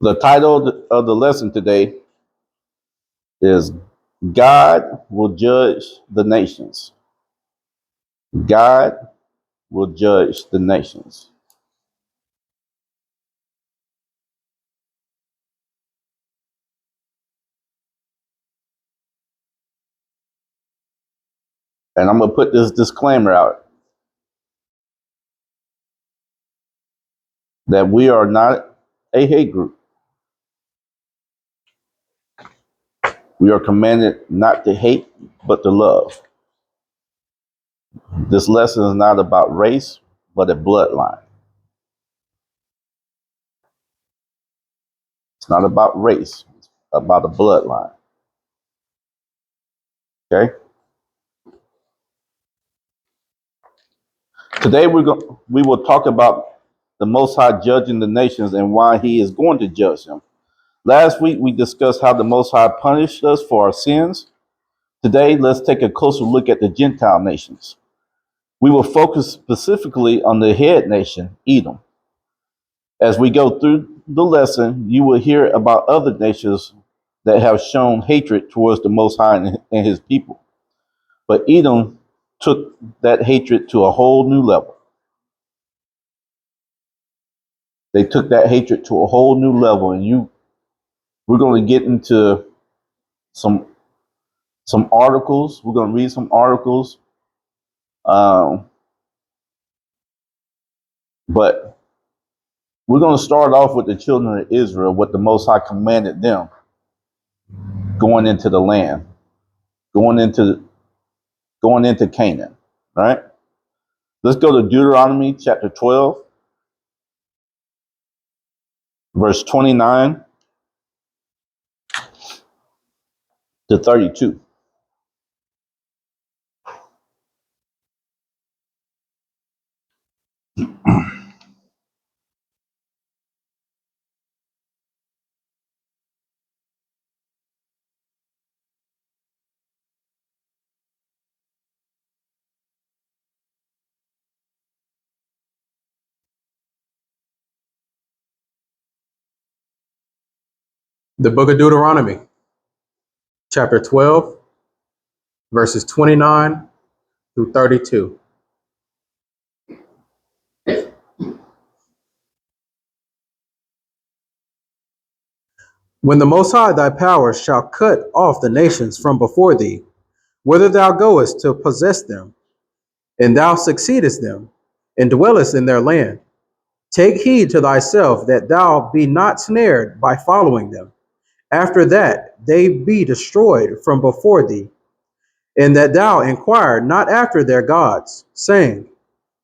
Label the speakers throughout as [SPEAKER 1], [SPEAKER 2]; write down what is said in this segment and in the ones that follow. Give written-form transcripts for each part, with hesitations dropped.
[SPEAKER 1] The title of the lesson today is God Will Judge the Nations. God will judge the nations. And I'm going to put this disclaimer out that we are not a hate group. We are commanded not to hate, but to love. This lesson is not about race, but a bloodline. It's not about race, it's about a bloodline. Okay? Today we will talk about the Most High judging the nations and why he is going to judge them. Last week we discussed how the Most High punished us for our sins. Today, let's take a closer look at the Gentile nations. We will focus specifically on the head nation, Edom. As we go through the lesson, you will hear about other nations that have shown hatred towards the Most High and his people. But Edom took that hatred to a whole new level. They took that hatred to a whole new level, and we're going to get into some articles. We're going to read some articles, but we're going to start off with the children of Israel, what the Most High commanded them going into the land, going into Canaan. Right? Let's go to Deuteronomy chapter 12, verse 29 to 32.
[SPEAKER 2] The book of Deuteronomy, chapter 12, verses 29 through 32. When the Most High thy power shall cut off the nations from before thee, whither thou goest to possess them, and thou succeedest them, and dwellest in their land, take heed to thyself that thou be not snared by following them, after that they be destroyed from before thee, and that thou inquire not after their gods, saying,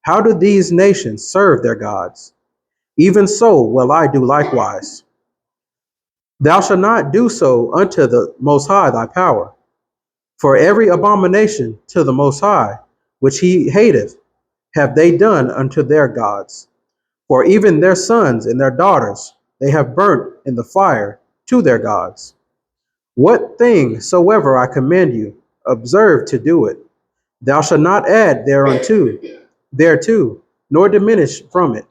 [SPEAKER 2] how do these nations serve their gods? Even so will I do likewise. Thou shalt not do so unto the Most High thy power. For every abomination to the Most High, which he hateth, have they done unto their gods. For even their sons and their daughters they have burnt in the fire to their gods. What thing soever I command you, observe to do it. Thou shalt not add thereto, nor diminish from it.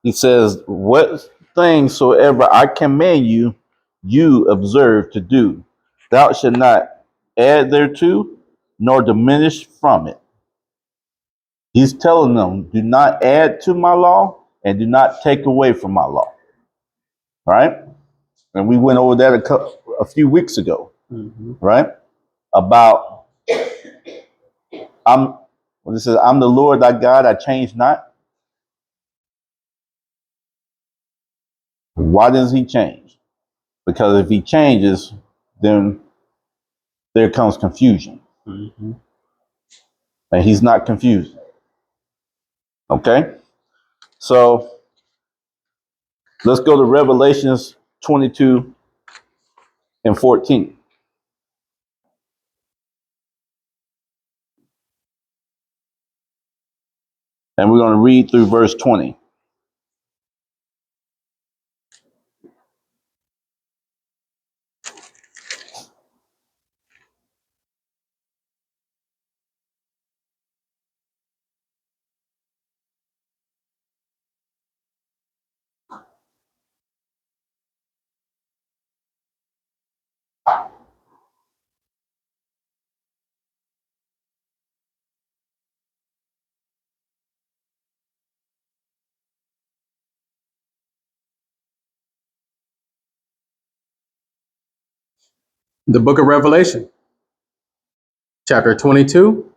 [SPEAKER 1] He says, what things soever I command you, you observe to do. Thou shalt not add thereto, nor diminish from it. He's telling them, do not add to my law and do not take away from my law. Right? And we went over that a few weeks ago, right? About when it says, I'm the Lord thy God, I change not. Why does he change? Because if he changes, then there comes confusion. And he's not confusing. Okay? So let's go to Revelations 22 and 14. And we're going to read through verse 20.
[SPEAKER 2] The book of Revelation, chapter 22,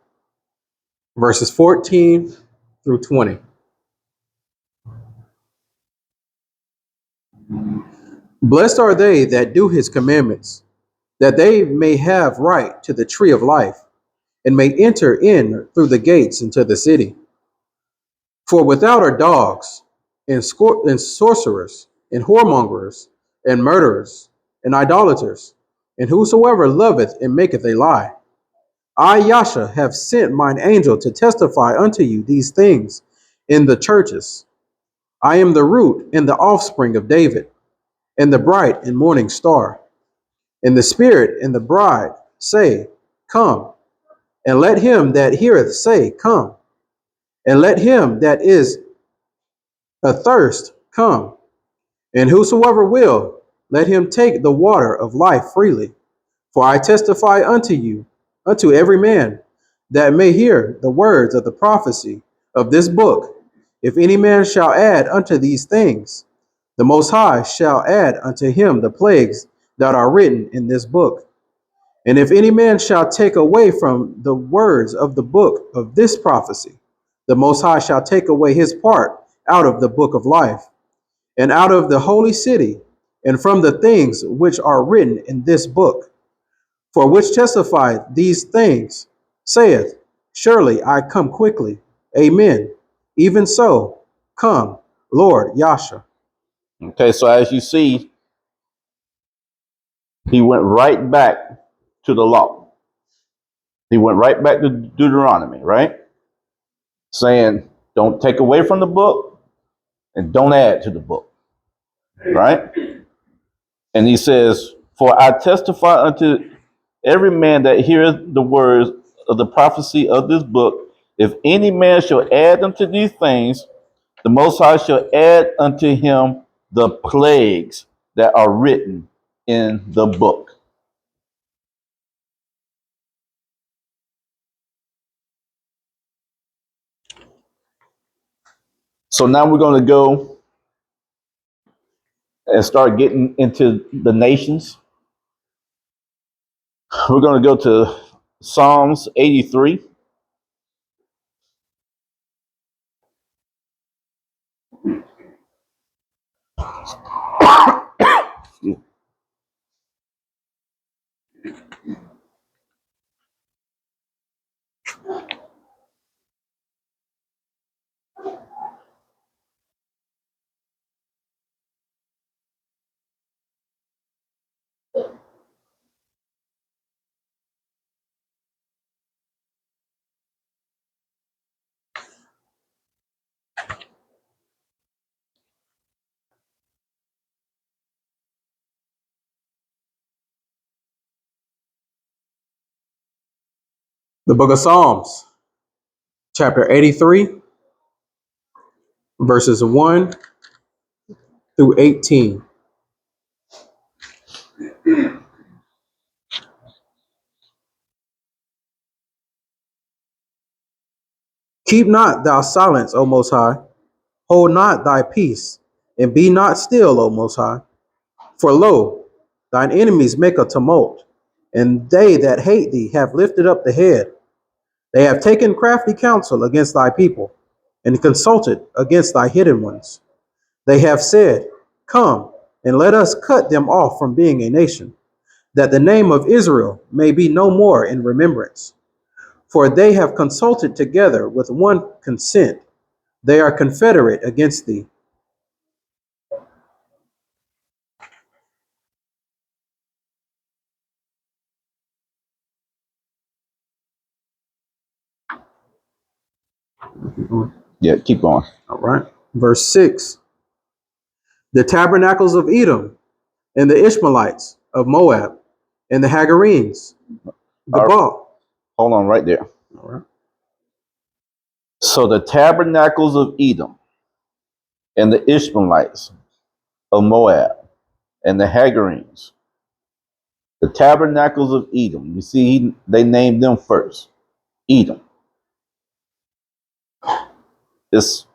[SPEAKER 2] verses 14 through 20. Blessed are they that do his commandments, that they may have right to the tree of life, and may enter in through the gates into the city. For without are dogs, and sorcerers, and whoremongers, and murderers, and idolaters, and whosoever loveth and maketh a lie. I, Yasha, have sent mine angel to testify unto you these things in the churches. I am the root and the offspring of David, and the bright and morning star. And the Spirit and the bride say, Come. And let him that heareth say, Come. And let him that is athirst come. And whosoever will, let him take the water of life freely. For I testify unto you, unto every man, that may hear the words of the prophecy of this book. If any man shall add unto these things, the Most High shall add unto him the plagues that are written in this book. And if any man shall take away from the words of the book of this prophecy, the Most High shall take away his part out of the book of life, and out of the holy city, and from the things which are written in this book. For which testify these things, saith, Surely I come quickly. Amen. Even so, come, Lord Yasha.
[SPEAKER 1] Okay, so as you see, he went right back to the law. He went right back to Deuteronomy, right? Saying, don't take away from the book and don't add to the book, right? And he says, For I testify unto every man that heareth the words of the prophecy of this book, if any man shall add unto these things, the Most High shall add unto him the plagues that are written in the book. So now we're going to go and start getting into the nations. We're going to go to Psalms 83.
[SPEAKER 2] The book of Psalms, chapter 83, verses 1 through 18. Keep not thou silence, O Most High. Hold not thy peace, and be not still, O Most High. For lo, thine enemies make a tumult, and they that hate thee have lifted up the head. They have taken crafty counsel against thy people, and consulted against thy hidden ones. They have said, Come, and let us cut them off from being a nation, that the name of Israel may be no more in remembrance. For they have consulted together with one consent. They are confederate against thee.
[SPEAKER 1] Yeah, keep going.
[SPEAKER 2] All right. Verse 6. The tabernacles of Edom, and the Ishmaelites of Moab, and the Hagarenes, the
[SPEAKER 1] All right,
[SPEAKER 2] Baal.
[SPEAKER 1] hold on right there.
[SPEAKER 2] All right.
[SPEAKER 1] So the tabernacles of Edom and the Ishmaelites of Moab and the Hagarenes, the tabernacles of Edom. You see, they named them first. Edom. It's,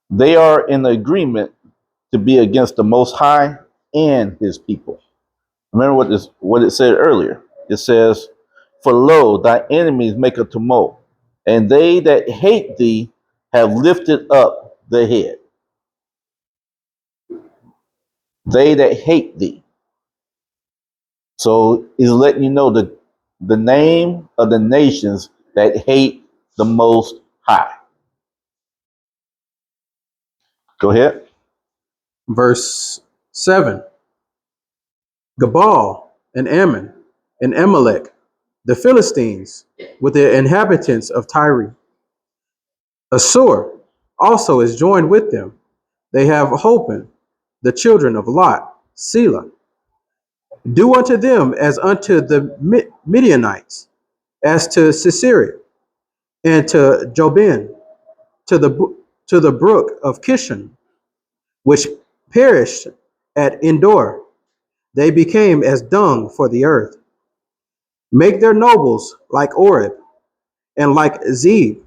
[SPEAKER 1] they are in agreement to be against the Most High and his people. Remember what it said earlier. It says, "For lo, thy enemies make a tumult, and they that hate thee have lifted up the head." They that hate thee. So he's letting you know the name of the nations that hate the Most High. Go ahead.
[SPEAKER 2] Verse 7. Gabal and Ammon and Amalek, the Philistines, with the inhabitants of Tyre. Assur also is joined with them. They have Hopan, the children of Lot, Selah. Do unto them as unto the Midianites, as to Sisera, and to Jobin, to the brook of Kishon, which perished at Endor. They became as dung for the earth. Make their nobles like Oreb, and like Zeb,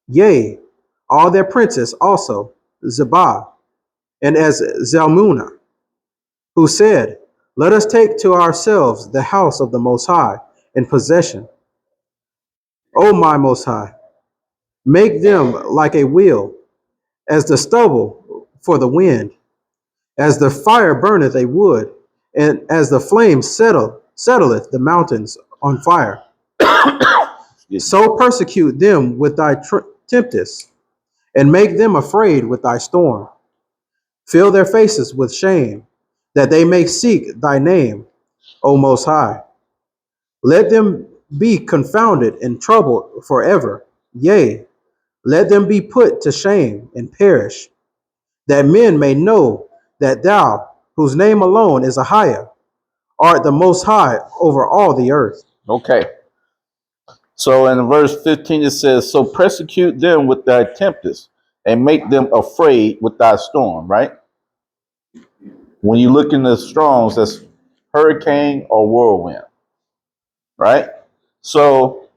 [SPEAKER 2] yea, all their princes also, Zebah, and as Zalmunna, who said, let us take to ourselves the house of the Most High in possession. O my Most High, make them like a wheel, as the stubble for the wind, as the fire burneth a wood, and as the flame settleth the mountains on fire. So persecute them with thy tempest, and make them afraid with thy storm. Fill their faces with shame, that they may seek thy name, O Most High. Let them be confounded and troubled forever. Yea, let them be put to shame and perish, that men may know that thou, whose name alone is Ahiah, art the Most High over all the earth.
[SPEAKER 1] Okay. So in verse 15 it says, "So persecute them with thy tempest, and make them afraid with thy storm." Right? When you look in the Strongs, that's hurricane or whirlwind. Right? So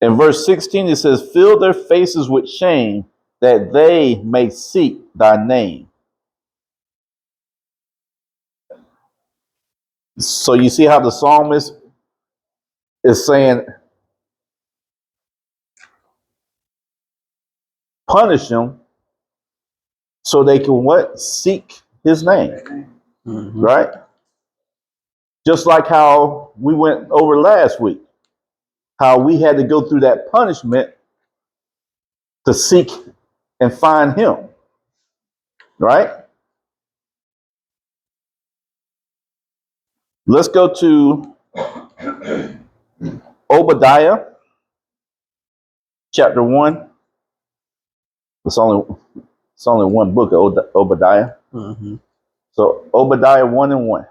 [SPEAKER 1] in verse 16 it says, "Fill their faces with shame, that they may seek thy name." So you see how the psalmist is saying, punish them so they can what? Seek his name.
[SPEAKER 2] Mm-hmm.
[SPEAKER 1] Right? Just like how we went over last week, how we had to go through that punishment to seek and find him. Right? Let's go to Obadiah chapter 1. It's only one book of Obadiah.
[SPEAKER 2] Mm-hmm.
[SPEAKER 1] So Obadiah 1 and 1.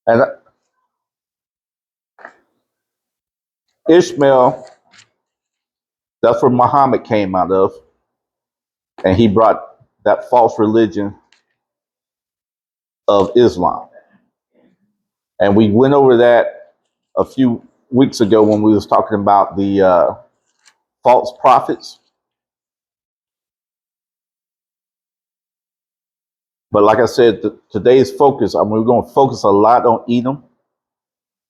[SPEAKER 1] And Ishmael, that's where Muhammad came out of. And he brought that false religion of Islam. And we went over that a few weeks ago when we was talking about the false prophets. But like I said, today's focus, we're going to focus a lot on Edom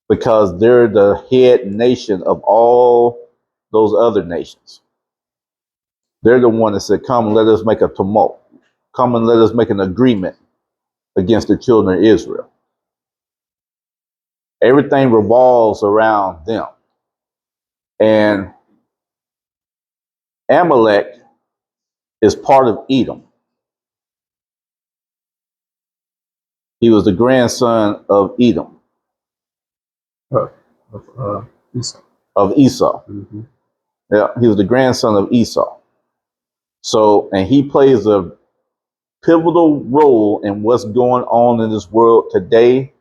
[SPEAKER 1] because they're the head nation of all those other nations. They're the one that said, come and let us make a tumult. Come and let us make an agreement against the children of Israel. Everything revolves around them. And Amalek is part of Edom. He was the grandson of Edom,
[SPEAKER 2] Esau.
[SPEAKER 1] of Esau.
[SPEAKER 2] Mm-hmm.
[SPEAKER 1] Yeah, he was the grandson of Esau. So, and he plays a pivotal role in what's going on in this world today.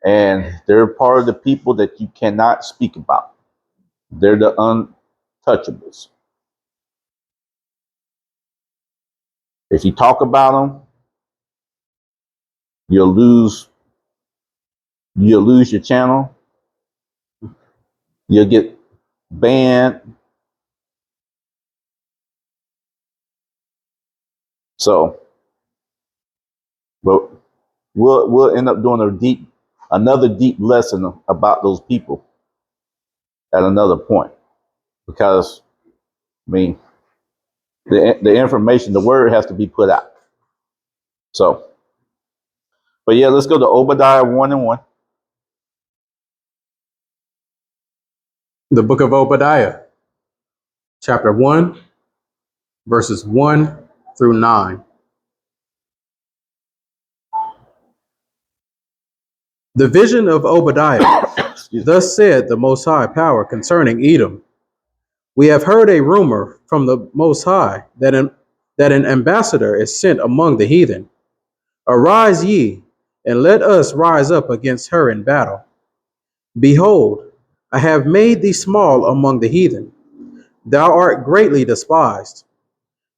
[SPEAKER 1] And they're part of the people that you cannot speak about. They're the untouchables. If you talk about them, you'll lose your channel. You'll get banned. So, but we'll end up doing another deep lesson about those people at another point, because I mean the information, the word has to be put out. So, but yeah, let's go to Obadiah 1:1.
[SPEAKER 2] The book of Obadiah, chapter 1, verses 1 through 9. The vision of Obadiah. Thus said the Most High Power concerning Edom. We have heard a rumor from the Most High that an ambassador is sent among the heathen. Arise ye, and let us rise up against her in battle. Behold, I have made thee small among the heathen. Thou art greatly despised.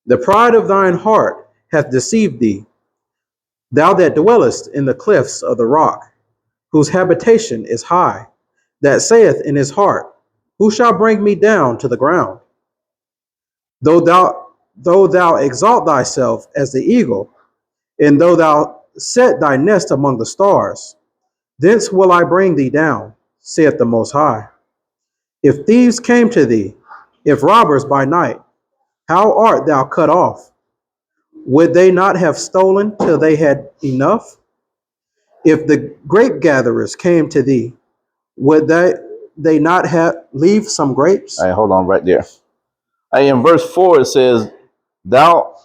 [SPEAKER 2] The pride of thine heart hath deceived thee, thou that dwellest in the cliffs of the rock, whose habitation is high, that saith in his heart, who shall bring me down to the ground? Though thou exalt thyself as the eagle, and though thou set thy nest among the stars, thence will I bring thee down, saith the Most High. If thieves came to thee, if robbers by night, how art thou cut off? Would they not have stolen till they had enough? If the grape gatherers came to thee, would they not have leave some grapes?
[SPEAKER 1] All right, hold on right there. In verse 4 it says, "Thou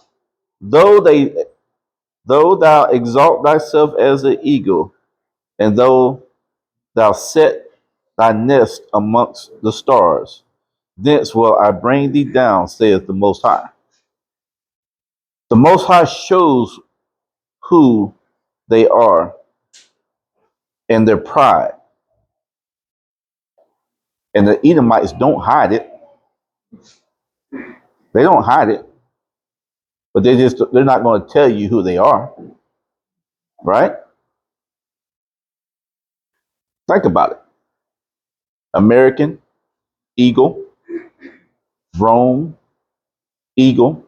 [SPEAKER 1] though they though thou exalt thyself as an eagle, and though thou set thy nest amongst the stars, thence will I bring thee down, saith the Most High." The Most High shows who they are and their pride. And the Edomites don't hide it. They don't hide it, but they're not going to tell you who they are, right? Think about it. American, eagle; Rome, eagle.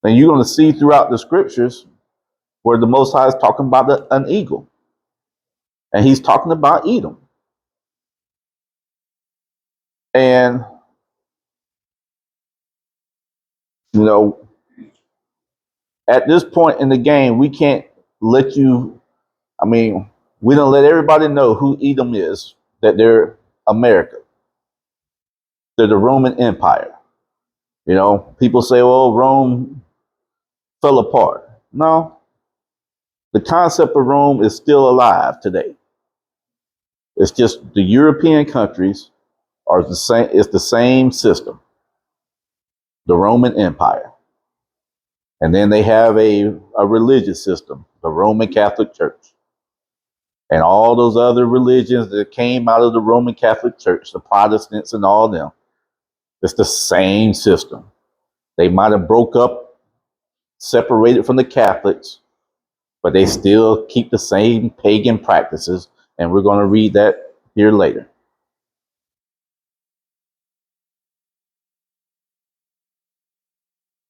[SPEAKER 1] And you're going to see throughout the scriptures where the Most High is talking about an eagle. And he's talking about Edom. And, you know, at this point in the game, we can't let you, I mean, we don't let everybody know who Edom is, that they're America. They're the Roman Empire. You know, people say, well, Rome fell apart. No, the concept of Rome is still alive today. It's just the European countries are the same. It's the same system, the Roman Empire. And then they have a religious system, the Roman Catholic Church. And all those other religions that came out of the Roman Catholic Church, the Protestants and all them, it's the same system. They might have broke up, separated from the Catholics, but they still keep the same pagan practices. And we're going to read that here later.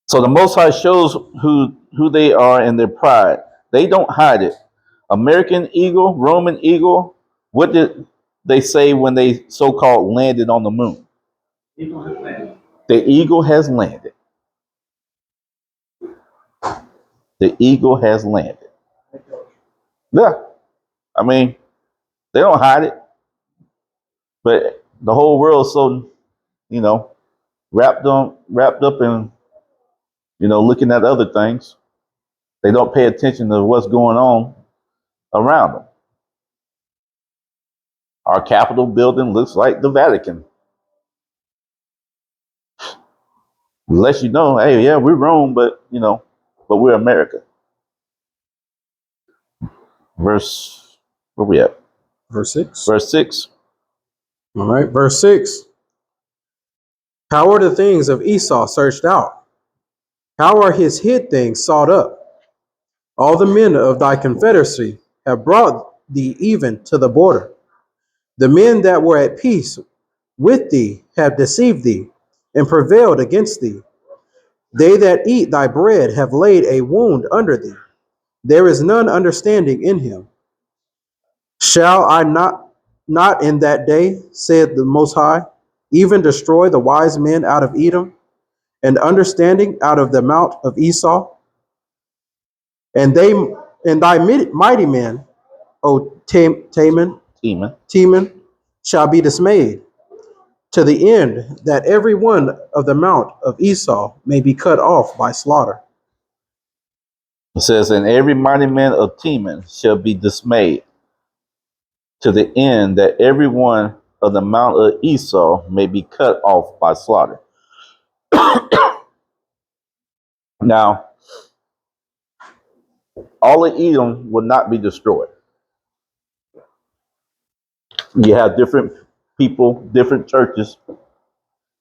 [SPEAKER 1] So the Most High shows who they are in their pride. They don't hide it. American eagle, Roman eagle. What did they say when they so-called landed on the moon? The eagle has landed. The eagle has landed. Yeah, I mean, they don't hide it, but the whole world's so, you know, wrapped up in, you know, looking at other things. They don't pay attention to what's going on around them. Our Capitol building looks like the Vatican. Lets you know, hey, yeah, we're Rome, but you know, but we're America. Verse, where we at?
[SPEAKER 2] Verse 6.
[SPEAKER 1] Verse 6.
[SPEAKER 2] All right, verse 6. How are the things of Esau searched out? How are his hid things sought up? All the men of thy confederacy have brought thee even to the border. The men that were at peace with thee have deceived thee and prevailed against thee. They that eat thy bread have laid a wound under thee. There is none understanding in him. Shall I not in that day, said the Most High, even destroy the wise men out of Edom, and understanding out of the mount of Esau? And they and thy mighty men, O
[SPEAKER 1] Teman.
[SPEAKER 2] Teman, shall be dismayed, to the end that every one of the mount of Esau may be cut off by slaughter.
[SPEAKER 1] It says, and every mighty man of Teman shall be dismayed, to the end that every one of the mount of Esau may be cut off by slaughter. Now, all of Edom will not be destroyed. You have different people, different churches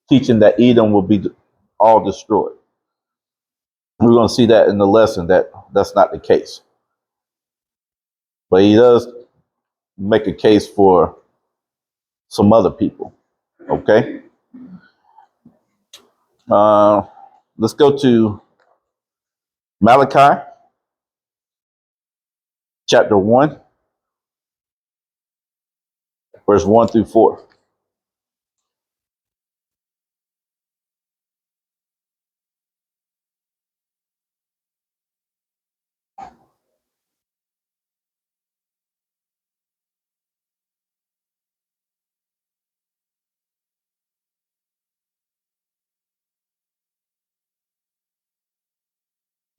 [SPEAKER 1] teaching that Edom will be all destroyed. We're going to see that in the lesson that that's not the case. But he does make a case for some other people. Okay? Let's go to Malachi chapter 1, verse 1 through 4.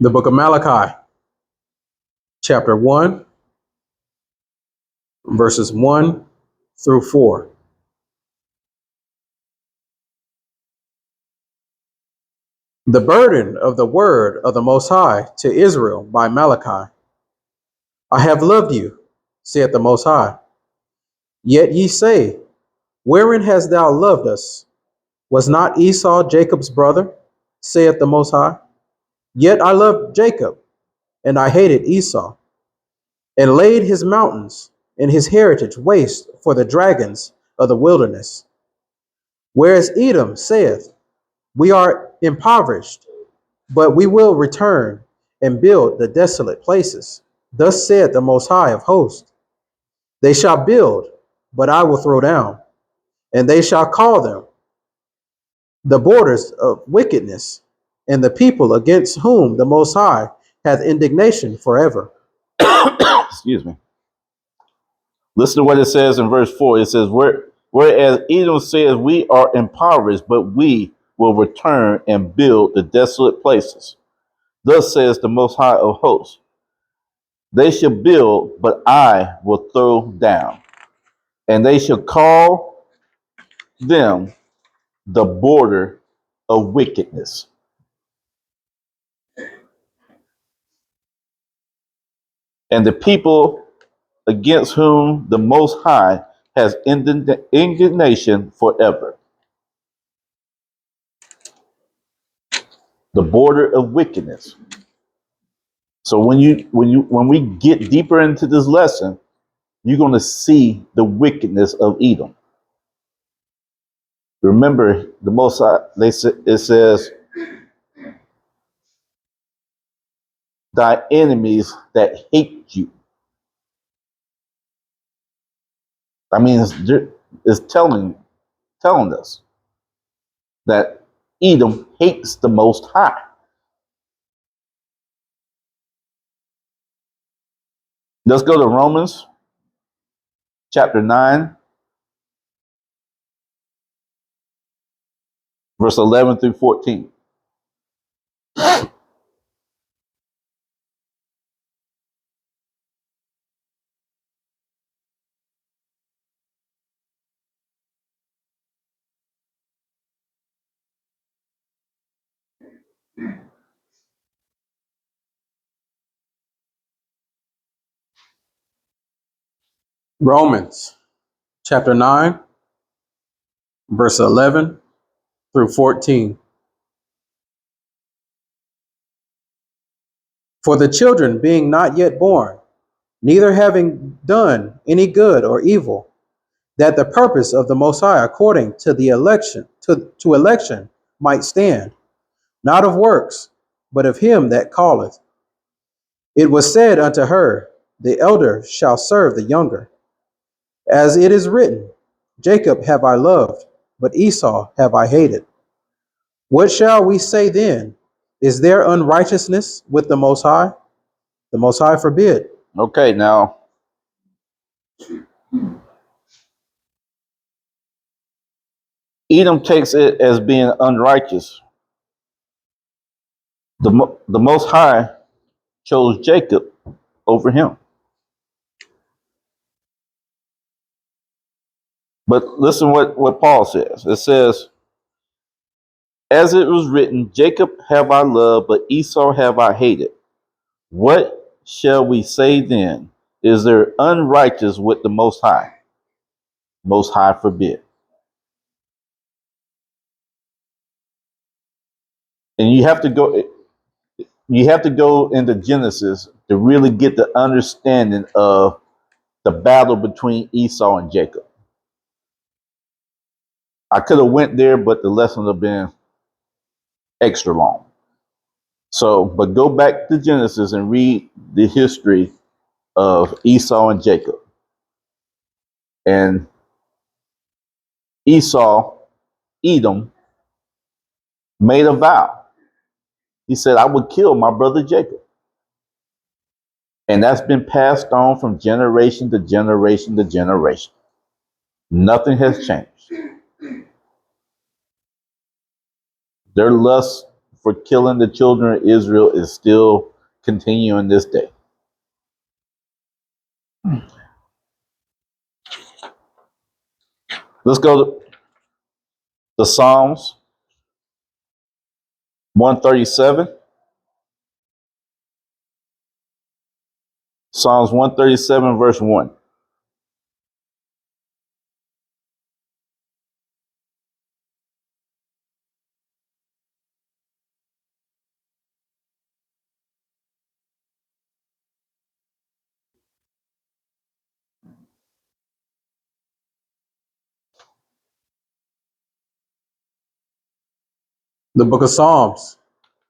[SPEAKER 2] The book of Malachi, chapter 1, verses 1 through 4. The burden of the word of the Most High to Israel by Malachi. I have loved you, saith the Most High. Yet ye say, wherein hast thou loved us? Was not Esau Jacob's brother, saith the Most High? Yet I loved Jacob, and I hated Esau, and laid his mountains and his heritage waste for the dragons of the wilderness. Whereas Edom saith, we are impoverished, but we will return and build the desolate places. Thus said the Most High of hosts, they shall build, but I will throw down, and they shall call them the borders of wickedness, and the people against whom the Most High hath indignation forever.
[SPEAKER 1] Excuse me. Listen to what it says in verse 4. It says, whereas Edom says, we are impoverished, but we will return and build the desolate places. Thus says the Most High of hosts, they shall build, but I will throw down, and they shall call them the border of wickedness. And the people against whom the Most High has indignation forever. The border of wickedness. So when we get deeper into this lesson, you're going to see the wickedness of Edom. Remember, the Most High, it says, thy enemies that hate you. I mean, it's telling us that Edom hates the Most High. Let's go to Romans chapter 9, verse 11 through 14.
[SPEAKER 2] Romans chapter 9, verse 11 through 14. For the children being not yet born, neither having done any good or evil, that the purpose of the Most High according to the election to election might stand, not of works, but of him that calleth. It was said unto her, the elder shall serve the younger. As it is written, Jacob have I loved, but Esau have I hated. What shall we say then? Is there unrighteousness with the Most High? The Most High forbid.
[SPEAKER 1] Okay, now Edom takes it as being unrighteous. The Most High chose Jacob over him. But listen what Paul says. It says, as it was written, Jacob have I loved, but Esau have I hated. What shall we say then? Is there unrighteous with the Most High? Most High forbid. And you have to go into Genesis to really get the understanding of the battle between Esau and Jacob. I could have went there, but the lesson would have been extra long. So, but go back to Genesis and read the history of Esau and Jacob. And Esau, Edom, made a vow. He said, I would kill my brother Jacob. And that's been passed on from generation to generation to generation. Nothing has changed. Their lust for killing the children of Israel is still continuing this day. Let's go to Psalms 137. Psalms 137, verse 1.
[SPEAKER 2] The book of Psalms,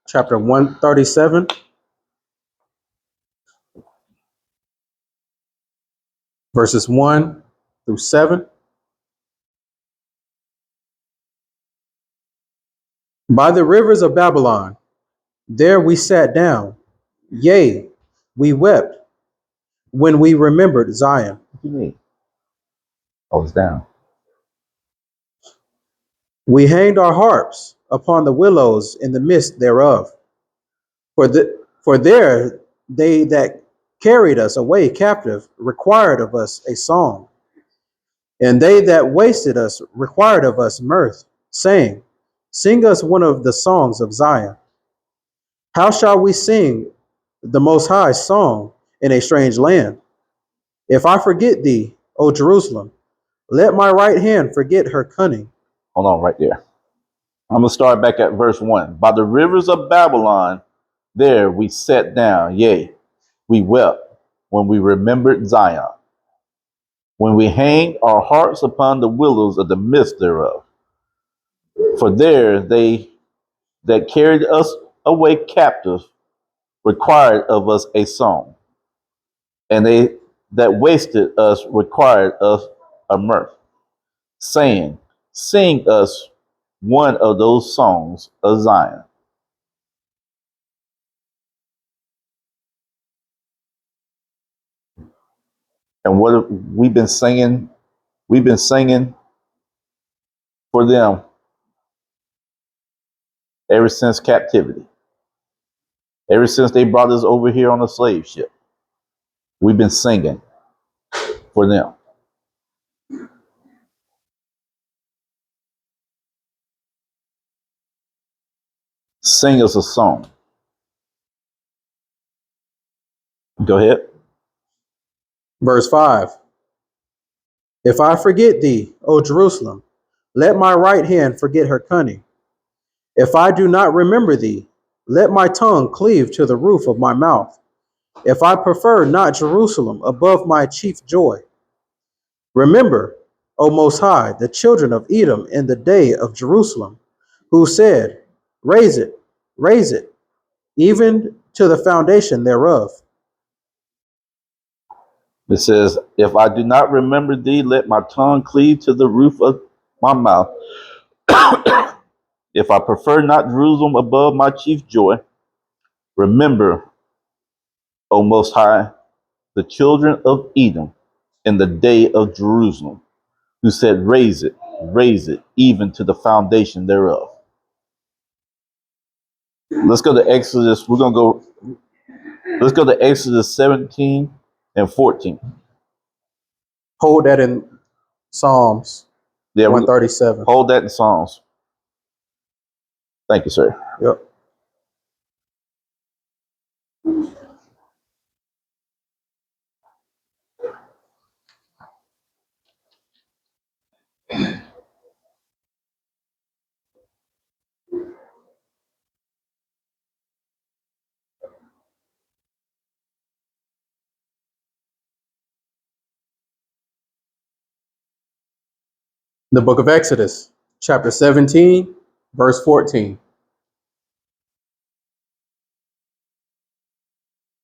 [SPEAKER 2] chapter 137, verses 1 through 7. By the rivers of Babylon, there we sat down. Yea, we wept when we remembered Zion.
[SPEAKER 1] What do you mean? I was down.
[SPEAKER 2] We hanged our harps upon the willows in the midst thereof. For there they that carried us away captive required of us a song, and they that wasted us required of us mirth, saying, sing us one of the songs of Zion. How shall we sing the Most High's song in a strange land? If I forget thee, O Jerusalem, let my right hand forget her cunning.
[SPEAKER 1] Hold on right there. I'm going to start back at verse 1. By the rivers of Babylon, there we sat down. Yea, we wept when we remembered Zion, when we hanged our hearts upon the willows of the midst thereof. For there they that carried us away captive required of us a song, and they that wasted us required us a mirth, saying, sing us one of those songs of Zion. And what have we been singing? We've been singing for them ever since captivity. Ever since they brought us over here on a slave ship, we've been singing for them. Sing us a song. Go ahead.
[SPEAKER 2] Verse 5. If I forget thee, O Jerusalem, let my right hand forget her cunning. If I do not remember thee, let my tongue cleave to the roof of my mouth. If I prefer not Jerusalem above my chief joy. Remember, O Most High, the children of Edom in the day of Jerusalem, who said, raise it, even to the foundation thereof.
[SPEAKER 1] It says, if I do not remember thee, let my tongue cleave to the roof of my mouth. If I prefer not Jerusalem above my chief joy, remember, O Most High, the children of Edom in the day of Jerusalem, who said, raise it, even to the foundation thereof. Let's go to Exodus. Let's go to Exodus 17 and 14.
[SPEAKER 2] Hold that in Psalms
[SPEAKER 1] Yeah,
[SPEAKER 2] 137.
[SPEAKER 1] hold that in Psalms. Thank you, sir.
[SPEAKER 2] Yep. The book of Exodus, chapter 17, verse 14.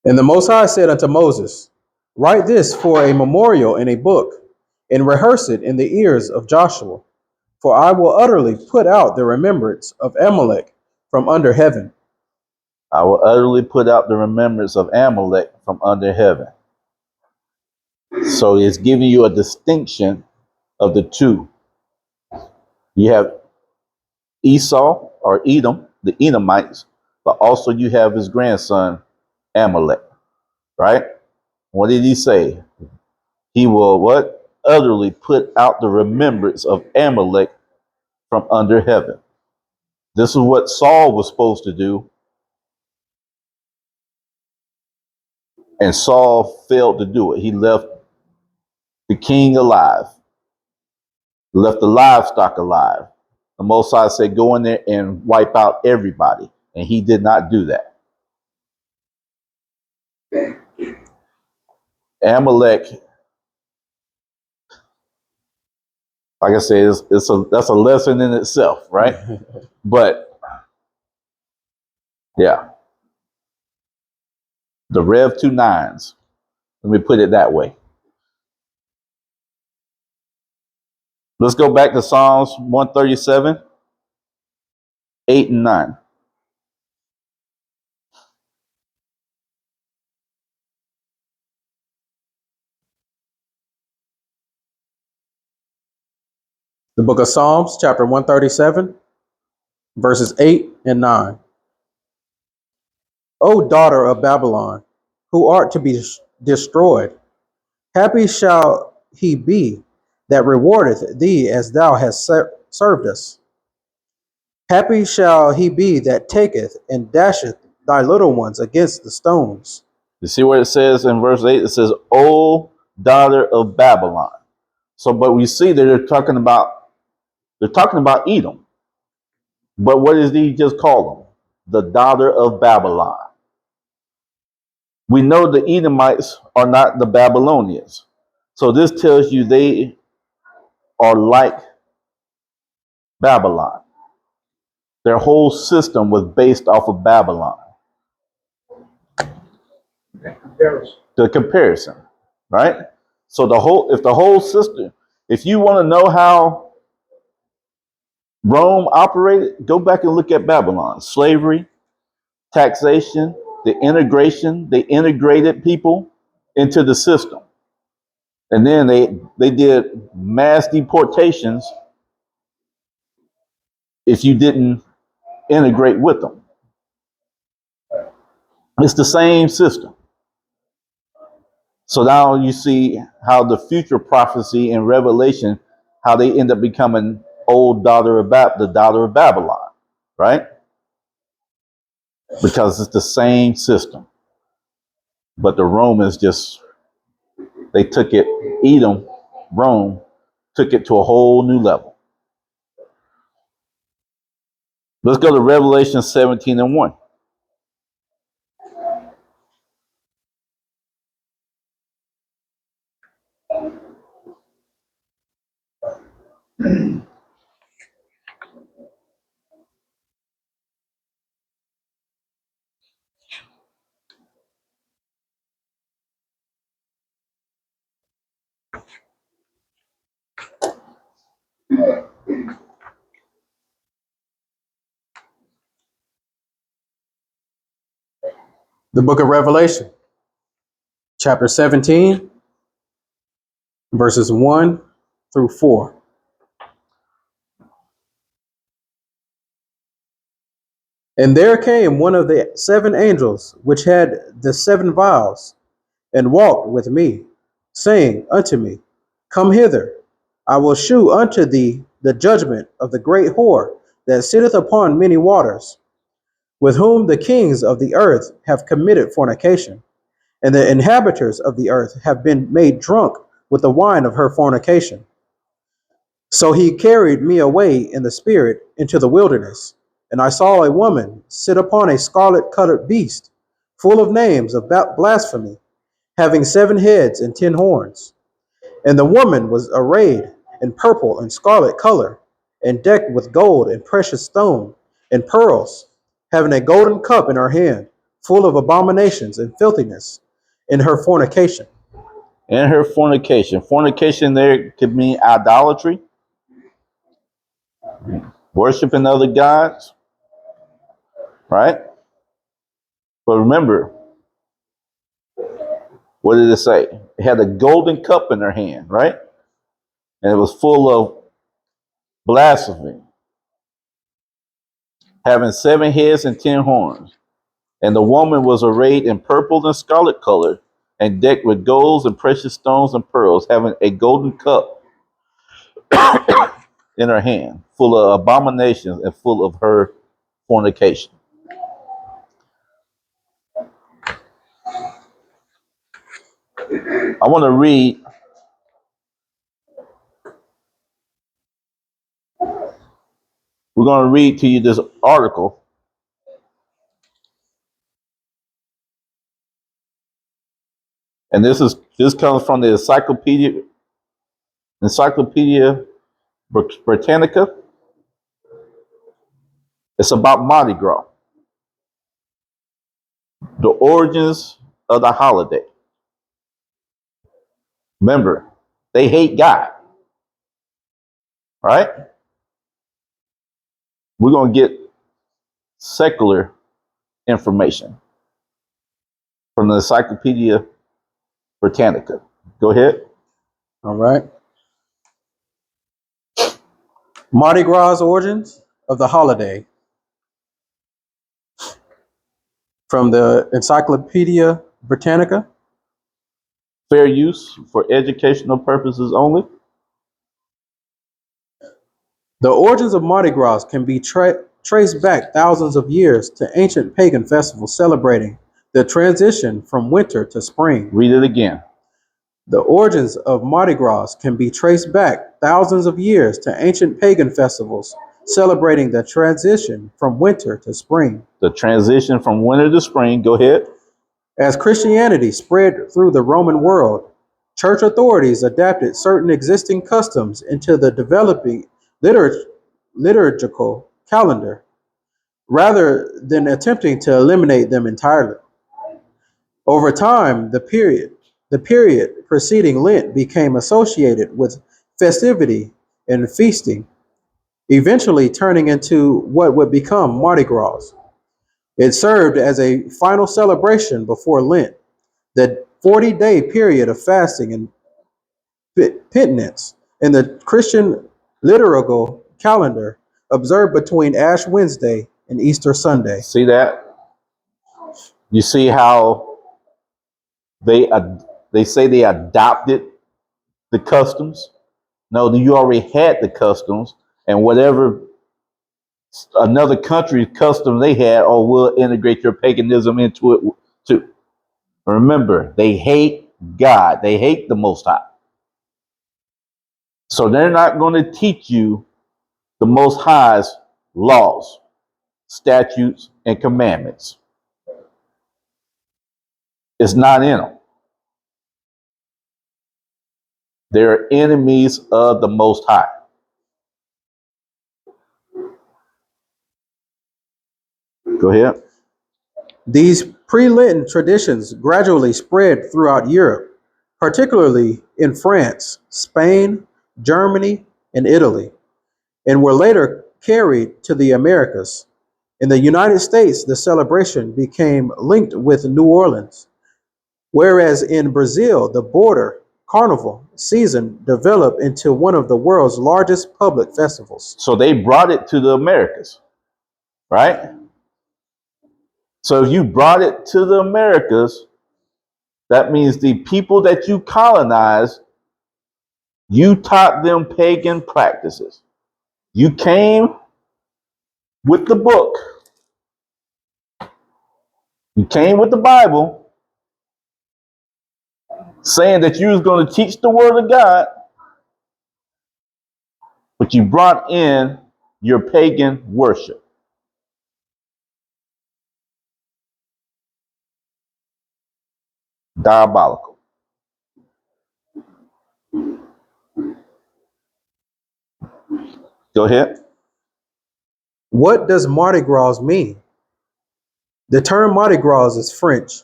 [SPEAKER 2] And the Most High said unto Moses, write this for a memorial in a book, and rehearse it in the ears of Joshua. For I will utterly put out the remembrance of Amalek from under heaven.
[SPEAKER 1] I will utterly put out the remembrance of Amalek from under heaven. So it's giving you a distinction of the two. You have Esau or Edom, the Edomites, but also you have his grandson, Amalek, right? What did he say? He will what? Utterly put out the remembrance of Amalek from under heaven. This is what Saul was supposed to do, and Saul failed to do it. He left the king alive, left the livestock alive. The Most High said, go in there and wipe out everybody. And he did not do that. Amalek, like I said, that's a lesson in itself, right? But yeah, the Rev 2 nines. Let me put it that way. Let's go back to Psalms 137, 8 and 9.
[SPEAKER 2] The book of Psalms, chapter 137, verses 8 and 9. O daughter of Babylon, who art to be destroyed, happy shall he be that rewardeth thee as thou hast served us. Happy shall he be that taketh and dasheth thy little ones against the stones.
[SPEAKER 1] You see what it says in verse 8? It says, O daughter of Babylon. So, but we see that they're talking about Edom. But what does he just call them? The daughter of Babylon. We know the Edomites are not the Babylonians. So this tells you they are like Babylon. Their whole system was based off of Babylon. The comparison, right? So if the whole system, if you want to know how Rome operated, go back and look at Babylon. Slavery, taxation, the integration, they integrated people into the system. And then they did mass deportations if you didn't integrate with them. It's the same system. So now you see how the future prophecy and revelation, how they end up becoming the daughter of Babylon, right? Because it's the same system. But the Romans they took it, Rome took it to a whole new level. Let's go to Revelation 17 and 1.
[SPEAKER 2] The book of Revelation, chapter 17, verses 1 through 4. And there came one of the seven angels which had the seven vials, and walked with me, saying unto me, Come hither, I will shew unto thee the judgment of the great whore that sitteth upon many waters, with whom the kings of the earth have committed fornication, and the inhabitants of the earth have been made drunk with the wine of her fornication. So he carried me away in the spirit into the wilderness, and I saw a woman sit upon a scarlet colored beast, full of names of blasphemy, having 7 heads and 10 horns. And the woman was arrayed in purple and scarlet color, and decked with gold and precious stone and pearls, having a golden cup in her hand, full of abominations and filthiness in her fornication.
[SPEAKER 1] In her fornication. Fornication there could mean idolatry, worshiping other gods, right? But remember, what did it say? It had a golden cup in her hand, right? And it was full of blasphemy, having 7 heads and 10 horns. And the woman was arrayed in purple and scarlet color, and decked with golds and precious stones and pearls, having a golden cup in her hand, full of abominations and full of her fornication. I want to read, we're going to read to you this article, and this comes from the Encyclopedia Britannica. It's about Mardi Gras, the origins of the holiday. Remember, they hate God, right? We're going to get secular information from the Encyclopedia Britannica. Go ahead.
[SPEAKER 2] All right. Mardi Gras origins of the holiday from the Encyclopedia Britannica.
[SPEAKER 1] Fair use for educational purposes only.
[SPEAKER 2] The origins of Mardi Gras can be traced back thousands of years to ancient pagan festivals celebrating the transition from winter to spring.
[SPEAKER 1] Read it again.
[SPEAKER 2] The origins of Mardi Gras can be traced back thousands of years to ancient pagan festivals celebrating the transition from winter to spring.
[SPEAKER 1] The transition from winter to spring. Go ahead.
[SPEAKER 2] As Christianity spread through the Roman world, church authorities adapted certain existing customs into the developing liturgical calendar, rather than attempting to eliminate them entirely. Over time, the period preceding Lent became associated with festivity and feasting, eventually turning into what would become Mardi Gras. It served as a final celebration before Lent, the 40-day period of fasting and penitence in the Christian liturgical calendar observed between Ash Wednesday and Easter Sunday.
[SPEAKER 1] See that? You see how they say they adopted the customs? No, you already had the customs, and whatever another country's custom they had, or will integrate your paganism into it too. Remember, they hate God. They hate the Most High. So they're not going to teach you the Most High's laws, statutes, and commandments. It's not in them. They're enemies of the Most High. Go ahead.
[SPEAKER 2] These pre-Lenten traditions gradually spread throughout Europe, particularly in France, Spain, Germany, and Italy, and were later carried to the Americas. In the United States, the celebration became linked with New Orleans, whereas in Brazil, the border carnival season developed into one of the world's largest public festivals.
[SPEAKER 1] So they brought it to the Americas, right? So if you brought it to the Americas, that means the people that you colonized, you taught them pagan practices. You came with the book. You came with the Bible saying that you was going to teach the word of God, but you brought in your pagan worship. Diabolical. Go ahead.
[SPEAKER 2] What does Mardi Gras mean? The term Mardi Gras is French,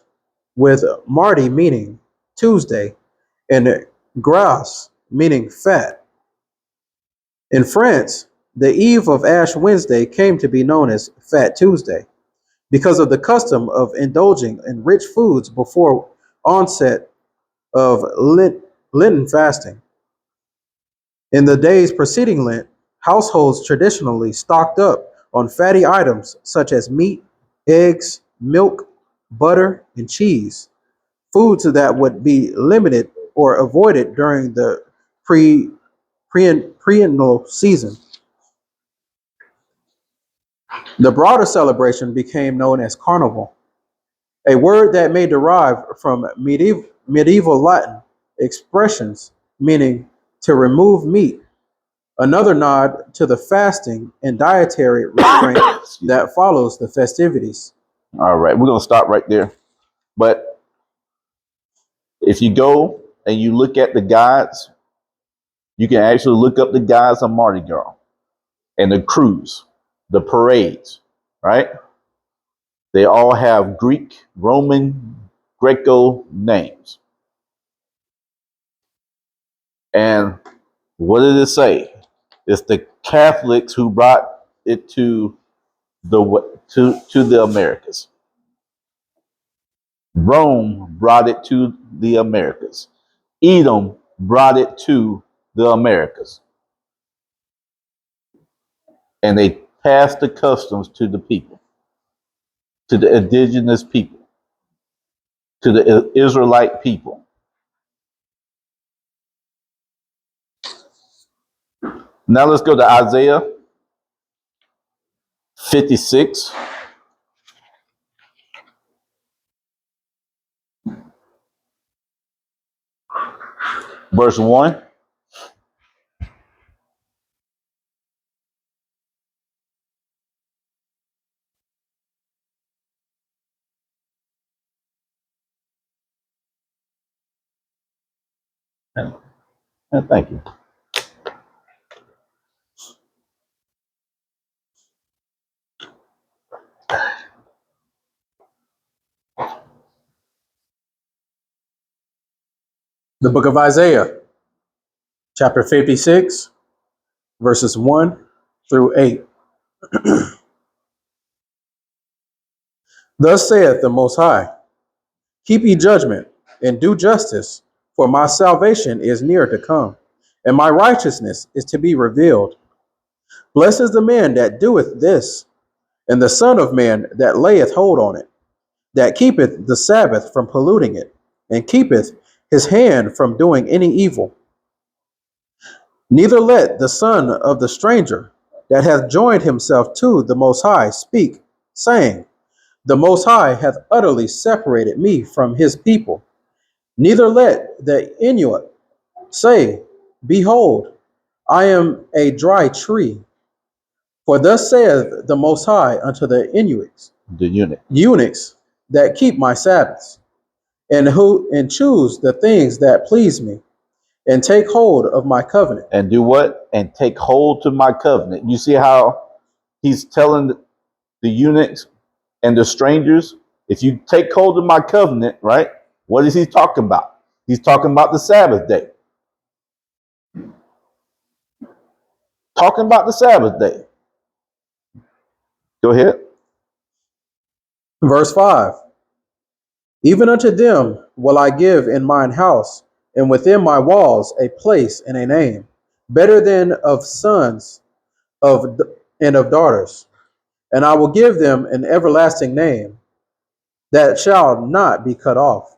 [SPEAKER 2] with Mardi meaning Tuesday and Gras meaning fat. In France, the eve of Ash Wednesday came to be known as Fat Tuesday because of the custom of indulging in rich foods before onset of Lenten fasting. In the days preceding Lent, households traditionally stocked up on fatty items such as meat, eggs, milk, butter, and cheese, foods that would be limited or avoided during the preannual season. The broader celebration became known as Carnival, a word that may derive from medieval Latin expressions meaning to remove meat, another nod to the fasting and dietary restraint that follows the festivities.
[SPEAKER 1] All right, we're going to stop right there. But if you go and you look at the gods, you can actually look up the gods of Mardi Gras and the cruise, the parades, right? They all have Greek, Roman, Greco names. And what did it say? It's the Catholics who brought it to the Americas. Rome brought it to the Americas. Edom brought it to the Americas. And they passed the customs to the people, to the indigenous people, to the Israelite people. Now let's go to Isaiah 56, verse 1. And thank you.
[SPEAKER 2] The book of Isaiah, chapter 56, verses 1 through 8. Thus saith the Most High, keep ye judgment and do justice, for my salvation is near to come, and my righteousness is to be revealed. Blessed is the man that doeth this, and the Son of Man that layeth hold on it, that keepeth the Sabbath from polluting it, and keepeth his hand from doing any evil. Neither let the son of the stranger that hath joined himself to the Most High speak, saying, the Most High hath utterly separated me from his people. Neither let the Inuit say, behold, I am a dry tree. For thus saith the Most High unto the Inuits,
[SPEAKER 1] The eunuch.
[SPEAKER 2] eunuchs that keep my Sabbaths, and choose the things that please me, and take hold of my covenant.
[SPEAKER 1] And do what? And take hold to my covenant. You see how he's telling the eunuchs, and the strangers. If you take hold of my covenant, right? What is he talking about? He's talking about the Sabbath day. Talking about the Sabbath day. Go ahead.
[SPEAKER 2] Verse 5. Even unto them will I give in mine house and within my walls a place and a name, better than of sons and of daughters. And I will give them an everlasting name that shall not be cut off.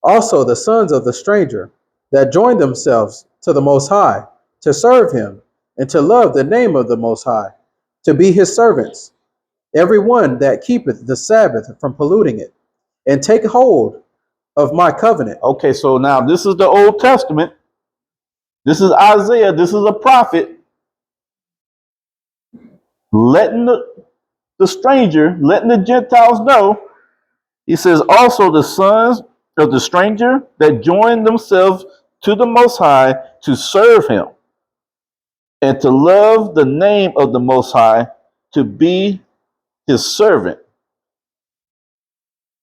[SPEAKER 2] Also the sons of the stranger that join themselves to the Most High to serve him and to love the name of the Most High, to be his servants, every one that keepeth the Sabbath from polluting it, and take hold of my covenant.
[SPEAKER 1] Okay, so now this is the Old Testament. This is Isaiah. This is a prophet letting the stranger, letting the Gentiles know. He says, also the sons of the stranger that join themselves to the Most High to serve him and to love the name of the Most High, to be his servant.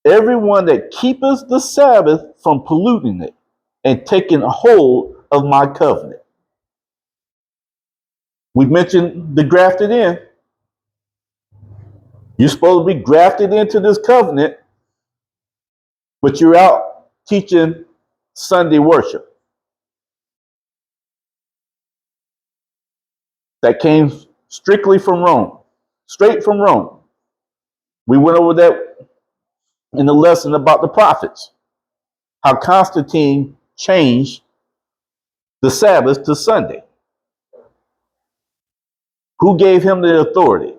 [SPEAKER 1] Everyone that keepeth the Sabbath from polluting it and taking hold of my covenant. We mentioned the grafted in. You're supposed to be grafted into this covenant, but you're out teaching Sunday worship. That came strictly from Rome, straight from Rome. We went over that in the lesson about the prophets, how Constantine changed the Sabbath to Sunday. Who gave him the authority?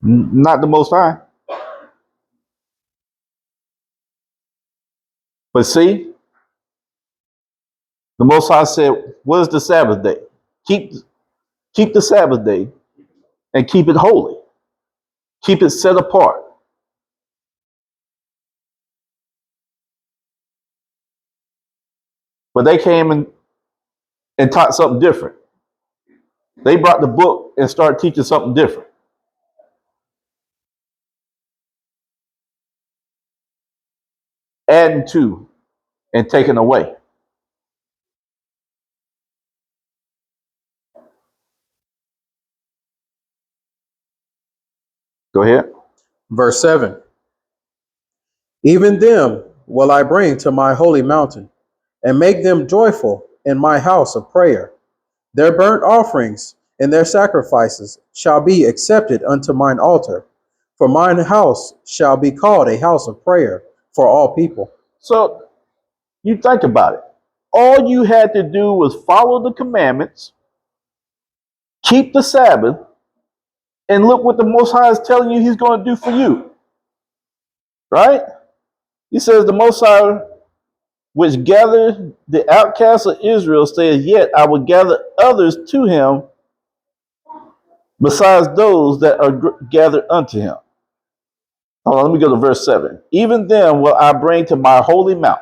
[SPEAKER 1] Not the Most High. But see, the Most High said, what is the Sabbath day? Keep the Sabbath day and keep it holy. Keep it set apart. But they came and taught something different. They brought the book and started teaching something different. Adding to and taking away. Go ahead.
[SPEAKER 2] Verse 7. Even them will I bring to my holy mountain, and make them joyful in my house of prayer. Their burnt offerings and their sacrifices shall be accepted unto mine altar, for mine house shall be called a house of prayer for all people.
[SPEAKER 1] So you think about it. All you had to do was follow the commandments, keep the Sabbath, and look what the Most High is telling you he's going to do for you. Right? He says the Most High, which gathered the outcasts of Israel, says, yet I will gather others to him besides those that are gathered unto him. Hold on, let me go to verse 7. Even them will I bring to my holy mount,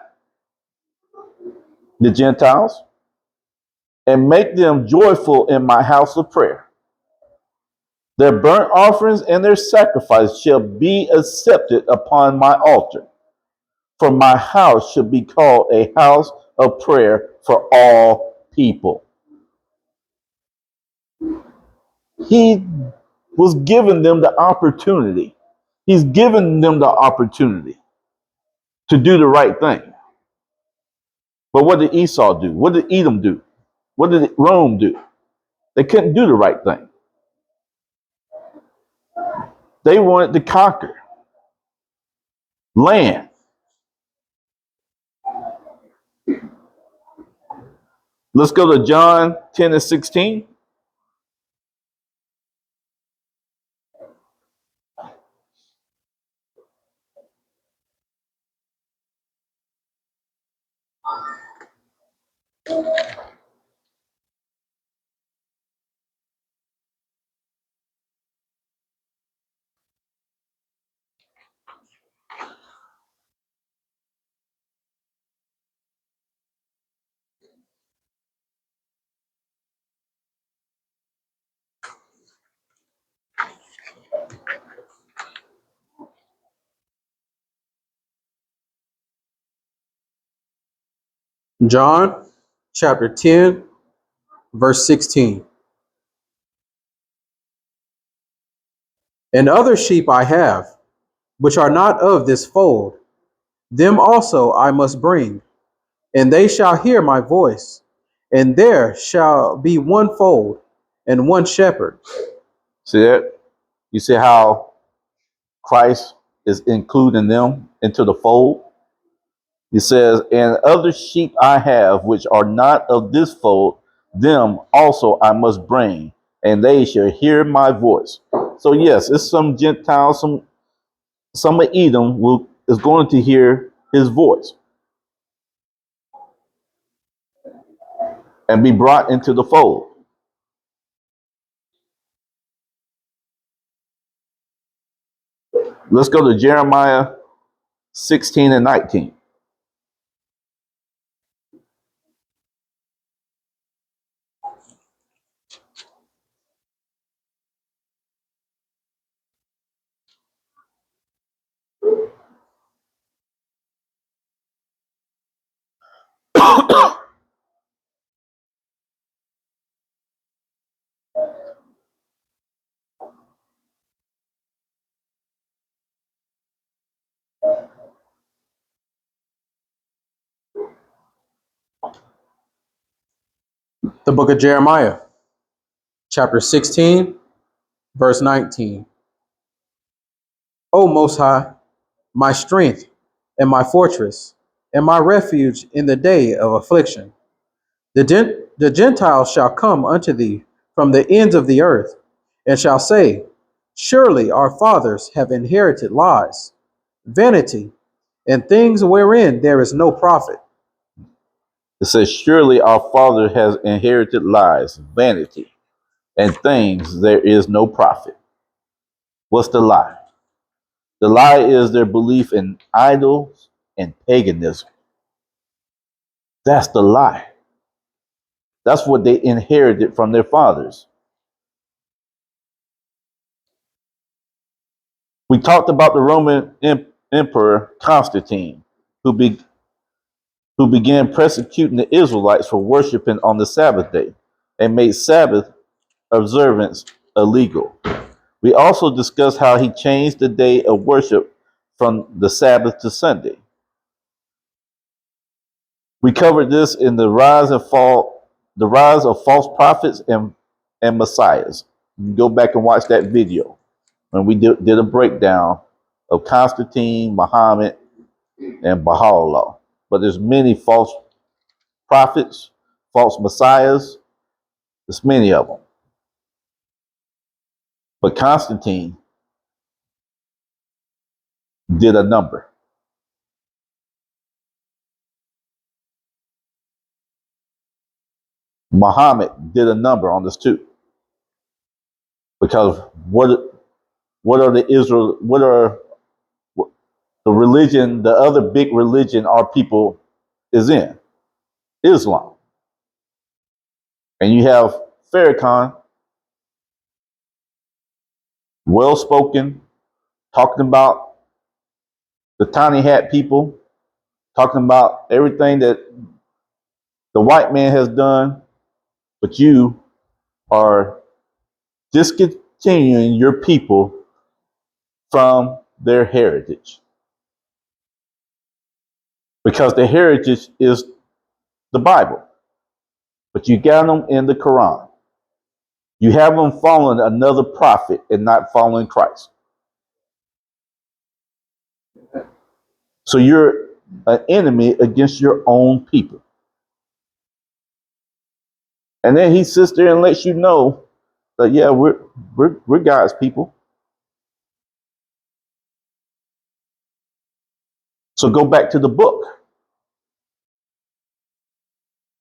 [SPEAKER 1] the Gentiles, and make them joyful in my house of prayer. Their burnt offerings and their sacrifice shall be accepted upon my altar. For my house shall be called a house of prayer for all people. He was giving them the opportunity. He's given them the opportunity to do the right thing. But what did Esau do? What did Edom do? What did Rome do? They couldn't do the right thing. They wanted to conquer land. Let's go to John 10 and 16.
[SPEAKER 2] John chapter 10, verse 16. And other sheep I have, which are not of this fold, them also I must bring, and they shall hear my voice, and there shall be one fold and one shepherd.
[SPEAKER 1] See that? You see how Christ is including them into the fold? He says, and other sheep I have, which are not of this fold, them also I must bring, and they shall hear my voice. So yes, it's some Gentiles, some of Edom is going to hear his voice and be brought into the fold. Let's go to Jeremiah 16 and 19.
[SPEAKER 2] The book of Jeremiah, chapter 16, verse 19. O Most High, my strength and my fortress, and my refuge in the day of affliction. The Gentiles shall come unto thee from the ends of the earth, and shall say, surely our fathers have inherited lies, vanity, and things wherein there is no profit.
[SPEAKER 1] It says, surely our father has inherited lies, vanity, and things there is no profit. What's the lie? The lie is their belief in idols and paganism. That's the lie. That's what they inherited from their fathers. We talked about the Roman Emperor Constantine, who, be, who began persecuting the Israelites for worshiping on the Sabbath day and made Sabbath observance illegal. We also discussed how he changed the day of worship from the Sabbath to Sunday. We covered this in the rise of false prophets and messiahs. You can go back and watch that video when we did a breakdown of Constantine, Muhammad, and Baha'u'llah. But there's many false prophets, false messiahs. There's many of them. But Constantine did a number. Muhammad did a number on this too. Because what are the Israel what are the religion, the other big religion our people is in? Islam. And you have Farrakhan, well spoken, talking about the tiny hat people, talking about everything that the white man has done, but you are discontinuing your people from their heritage. Because the heritage is the Bible, but you got them in the Quran. You have them following another prophet and not following Christ. So you're an enemy against your own people. And then he sits there and lets you know that, yeah, we're God's people. So go back to the book.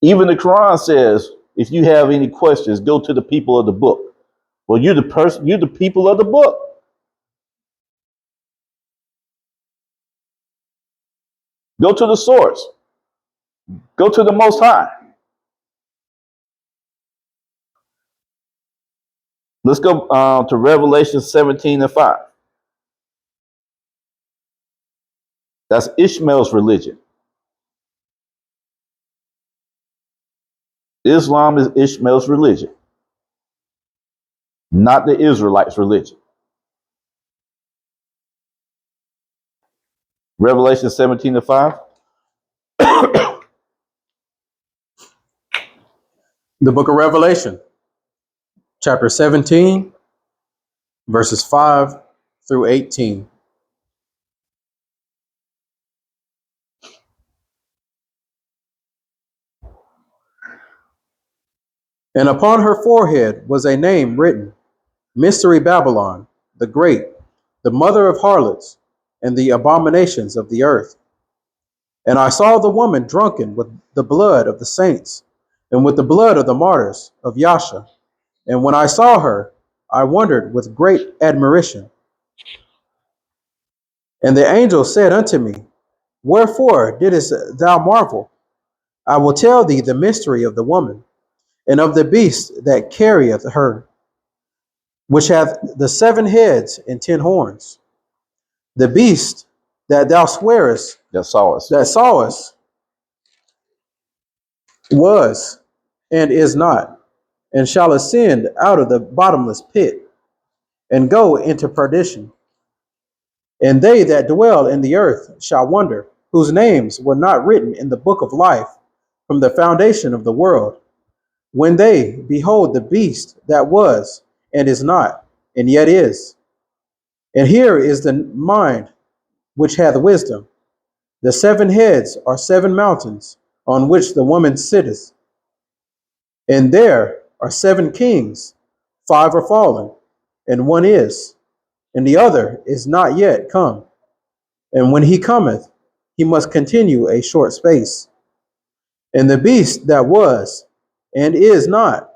[SPEAKER 1] Even the Quran says, if you have any questions, go to the people of the book. Well, you're the people of the book. Go to the source. Go to the Most High. Let's go to Revelation 17 and 5. That's Ishmael's religion. Islam is Ishmael's religion, not the Israelites' religion. Revelation 17:5.
[SPEAKER 2] The book of Revelation, chapter 17, verses 5 through 18. And upon her forehead was a name written, Mystery Babylon, the Great, the mother of harlots, and the abominations of the earth. And I saw the woman drunken with the blood of the saints, and with the blood of the martyrs of Yasha. And when I saw her, I wondered with great admiration. And the angel said unto me, Wherefore didst thou marvel? I will tell thee the mystery of the woman, and of the beast that carrieth her, which hath the 7 heads and 10 horns. The beast that thou swearest
[SPEAKER 1] That saw us.
[SPEAKER 2] that sawest was and is not, and shall ascend out of the bottomless pit, and go into perdition. And they that dwell in the earth shall wonder, whose names were not written in the book of life from the foundation of the world, when they behold the beast that was and is not, and yet is. And here is the mind which hath wisdom. The 7 heads are 7 mountains on which the woman sitteth, and there are 7 kings, 5 are fallen, and one is, and the other is not yet come. And when he cometh, he must continue a short space. And the beast that was and is not,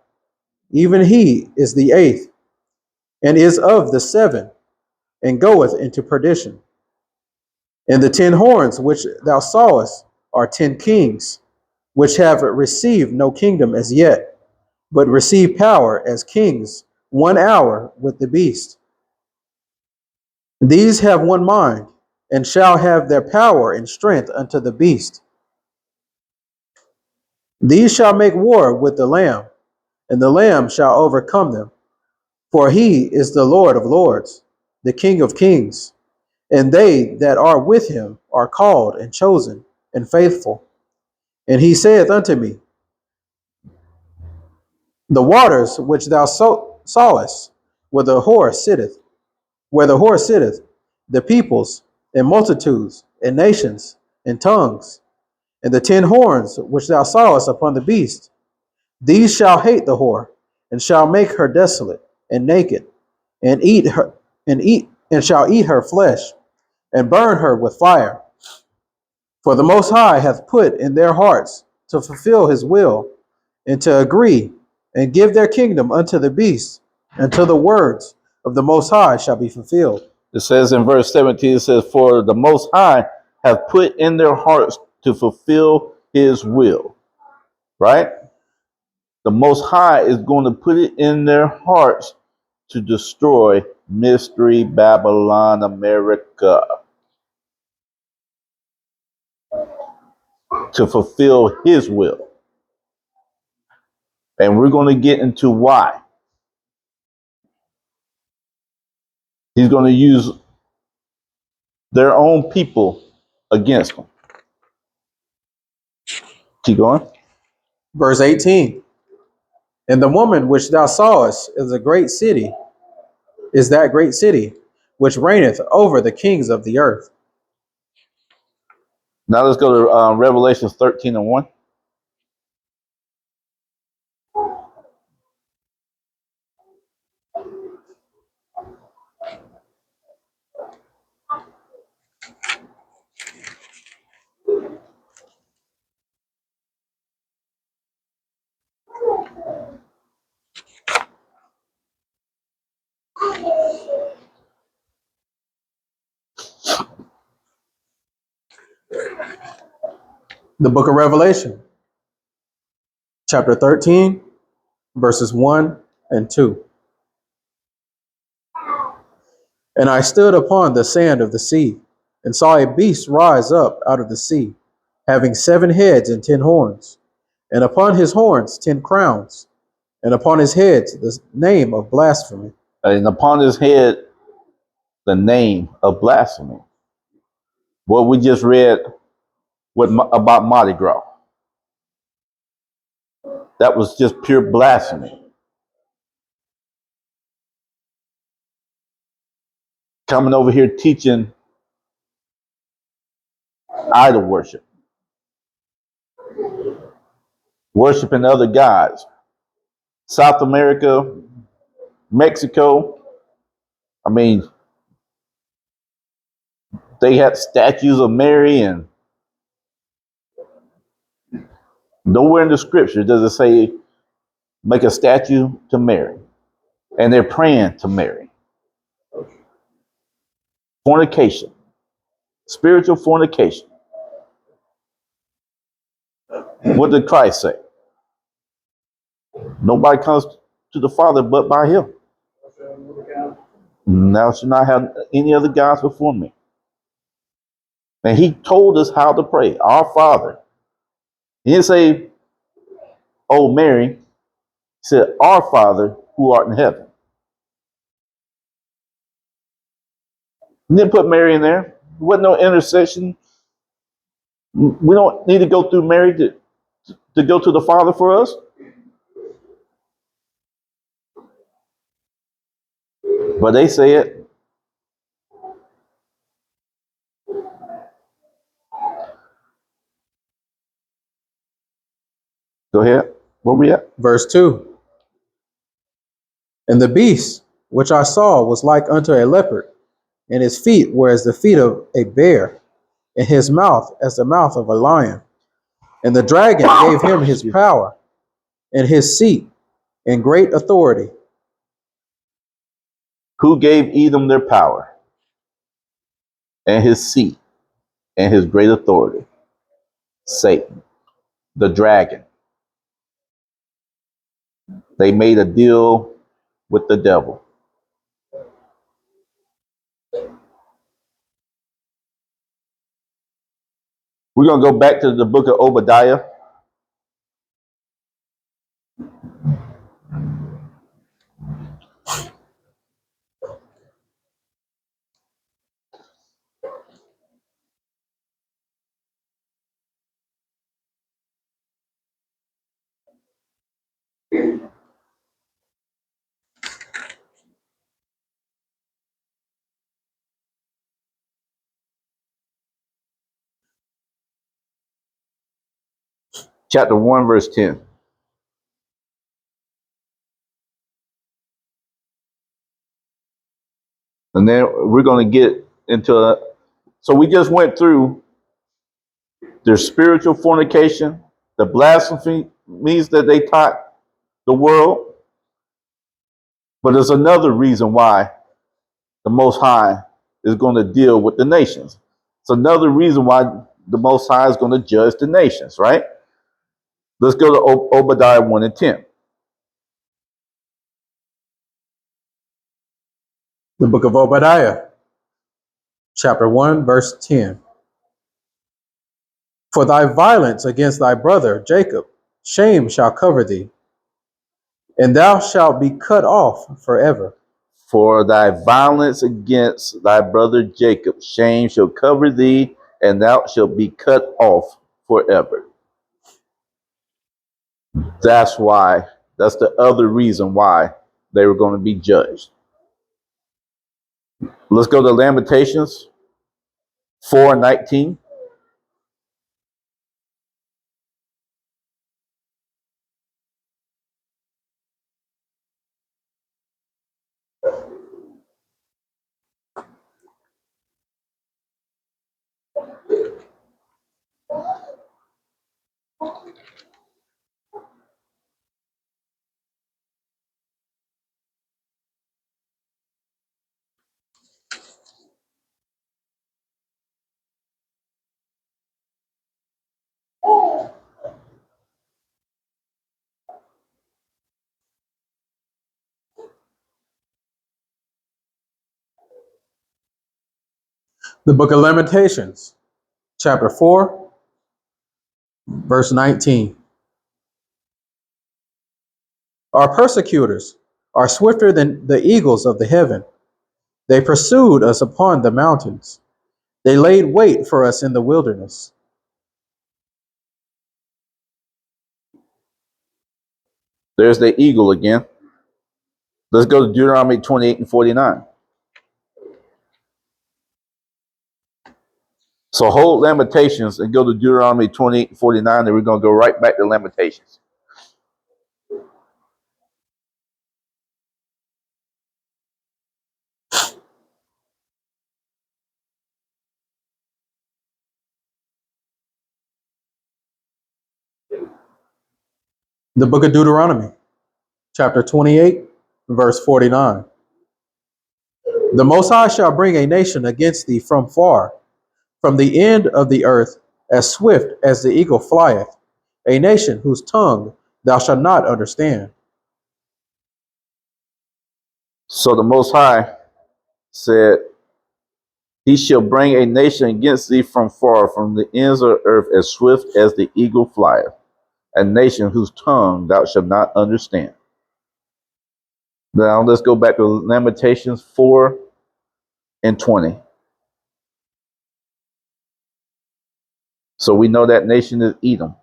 [SPEAKER 2] even he is the 8th, and is of the 7, and goeth into perdition. And the 10 horns which thou sawest are 10 kings, which have received no kingdom as yet, but receive power as kings 1 hour with the beast. These have one mind, and shall have their power and strength unto the beast. These shall make war with the Lamb, and the Lamb shall overcome them. For he is the Lord of lords, the King of kings, and they that are with him are called and chosen and faithful. And he saith unto me, The waters which thou sawest, where the whore sitteth, the peoples and multitudes and nations and tongues, and the 10 horns which thou sawest upon the beast, these shall hate the whore, and shall make her desolate and naked, and shall eat her flesh, and burn her with fire. For the Most High hath put in their hearts to fulfill his will, and to agree, and give their kingdom unto the beast, until the words of the Most High shall be fulfilled.
[SPEAKER 1] It says in verse 17, it says, For the Most High have put in their hearts to fulfill his will. Right? The Most High is going to put it in their hearts to destroy Mystery Babylon America, to fulfill his will. And we're going to get into why. He's going to use their own people against them. Keep going.
[SPEAKER 2] Verse 18. And the woman which thou sawest is that great city, which reigneth over the kings of the earth.
[SPEAKER 1] Now let's go to Revelation 13:1.
[SPEAKER 2] The book of Revelation, chapter 13, verses 1 and 2. And I stood upon the sand of the sea, and saw a beast rise up out of the sea, having 7 heads and 10 horns, and upon his horns 10 crowns, and upon his head the name of blasphemy.
[SPEAKER 1] And upon his head, the name of blasphemy. What we just read about Mardi Gras. That was just pure blasphemy. Coming over here teaching idol worship, worshiping other gods. South America, Mexico, I mean, they had statues of Mary, and nowhere in the scripture does it say make a statue to Mary. And they're praying to Mary. Fornication, spiritual fornication. What did Christ say? Nobody comes to the Father but by him. Thou shalt not have any other gods before me. And he told us how to pray. Our Father. He didn't say, oh Mary. He said, our Father who art in heaven. He didn't put Mary in there. There wasn't no intercession. We don't need to go through Mary to go to the Father for us. But they say it. Go ahead. Where we at?
[SPEAKER 2] Verse 2. And the beast which I saw was like unto a leopard, and his feet were as the feet of a bear, and his mouth as the mouth of a lion. And the dragon gave him his power, and his seat, and great authority.
[SPEAKER 1] Who gave Edom their power and his seat and his great authority? Satan, the dragon. They made a deal with the devil. We're going to go back to the book of Obadiah. Chapter 1, verse 10. And then we're going to get into, so we just went through their spiritual fornication, the blasphemy means that they taught the world. But there's another reason why the Most High is going to deal with the nations. It's another reason why the Most High is going to judge the nations, right? Let's go to Obadiah 1 and 10.
[SPEAKER 2] The book of Obadiah, chapter 1, verse 10. For thy violence against thy brother Jacob, shame shall cover thee, and thou shalt be cut off forever.
[SPEAKER 1] For thy violence against thy brother Jacob, shame shall cover thee, and thou shalt be cut off forever. That's why, that's the other reason why they were going to be judged. Let's go to Lamentations 4:19.
[SPEAKER 2] The book of Lamentations, chapter 4, verse 19. Our persecutors are swifter than the eagles of the heaven. They pursued us upon the mountains. They laid wait for us in the wilderness.
[SPEAKER 1] There's the eagle again. Let's go to Deuteronomy 28 and 49. So hold Lamentations and go to Deuteronomy 28 and 49, and we're going to go right back to Lamentations.
[SPEAKER 2] The book of Deuteronomy, chapter 28, verse 49. The Most High shall bring a nation against thee from far, from the end of the earth, as swift as the eagle flieth, a nation whose tongue thou shalt not understand.
[SPEAKER 1] So the Most High said, he shall bring a nation against thee from far, from the ends of the earth, as swift as the eagle flieth, a nation whose tongue thou shalt not understand. Now let's go back to Lamentations 4 and 20. So we know that nation is Edom.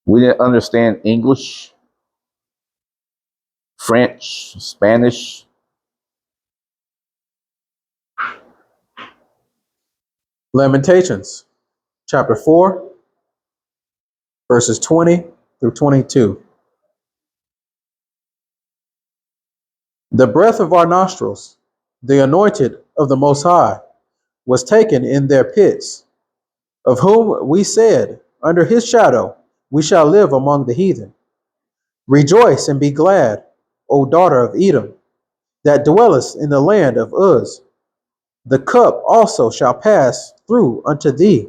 [SPEAKER 1] We didn't understand English, French, Spanish.
[SPEAKER 2] Lamentations, chapter 4, verses 20 through 22. The breath of our nostrils, the anointed of the Most High, was taken in their pits, of whom we said, under his shadow we shall live among the heathen. Rejoice and be glad, O daughter of Edom, that dwellest in the land of Uz. The cup also shall pass through unto thee.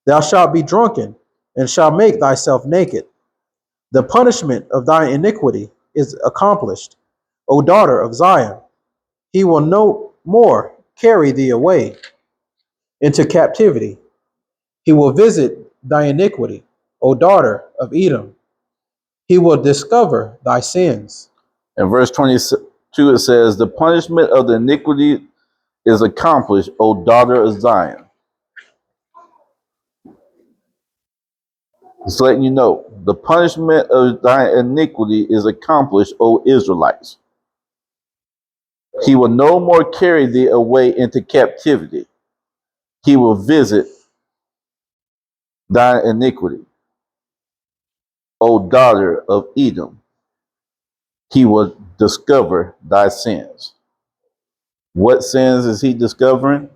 [SPEAKER 2] Thou shalt be drunken, and shalt make thyself naked. The punishment of thy iniquity is accomplished, O daughter of Zion. He will no more carry thee away into captivity. He will visit thy iniquity, O daughter of Edom. He will discover thy sins.
[SPEAKER 1] In verse 22, it says, the punishment of the iniquity is accomplished, O daughter of Zion. Just letting you know, the punishment of thy iniquity is accomplished, O Israelites. He will no more carry thee away into captivity. He will visit thy iniquity, O daughter of Edom. He will discover thy sins. What sins is he discovering?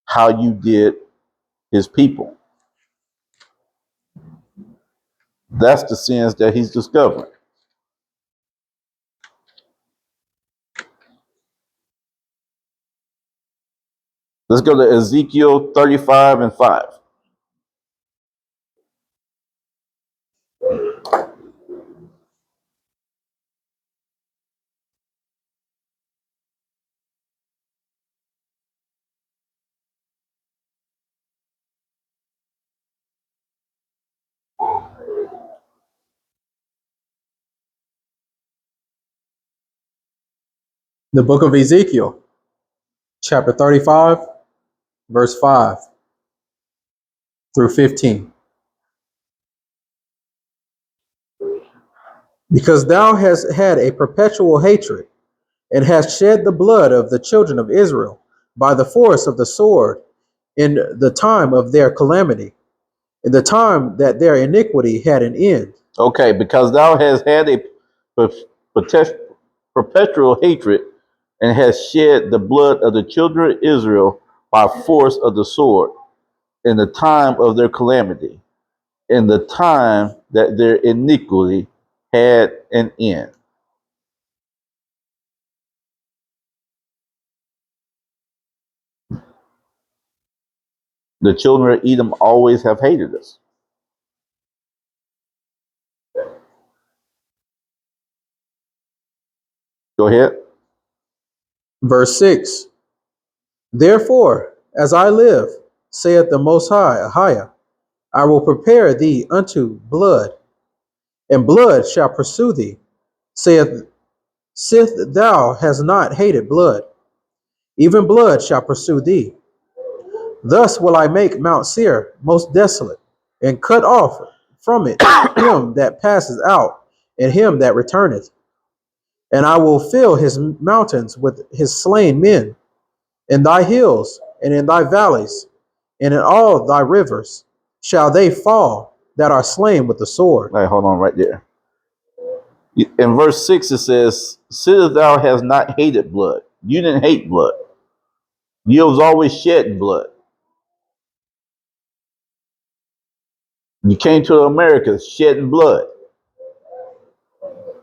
[SPEAKER 1] How you did his people. That's the sins that he's discovering. Let's go to Ezekiel 35 and 5.
[SPEAKER 2] The book of Ezekiel, chapter 35, verse 5 through 15. Because thou hast had a perpetual hatred, and hast shed the blood of the children of Israel by the force of the sword in the time of their calamity, in the time that their iniquity had an end.
[SPEAKER 1] Okay, because thou hast had a perpetual hatred and hast shed the blood of the children of Israel by force of the sword in the time of their calamity, in the time that their iniquity had an end. The children of Edom always have hated us. Go ahead.
[SPEAKER 2] Verse 6. Therefore, as I live, saith the Most High, Ahiah, I will prepare thee unto blood, and blood shall pursue thee, saith, sith thou hast not hated blood, even blood shall pursue thee. Thus will I make Mount Seir most desolate, and cut off from it him that passes out, and him that returneth. And I will fill his mountains with his slain men, in thy hills, and in thy valleys, and in all thy rivers shall they fall that are slain with the sword.
[SPEAKER 1] All right, hold on right there. In verse 6, it says, "Since thou hast not hated blood." You didn't hate blood. You was always shedding blood. You came to America shedding blood.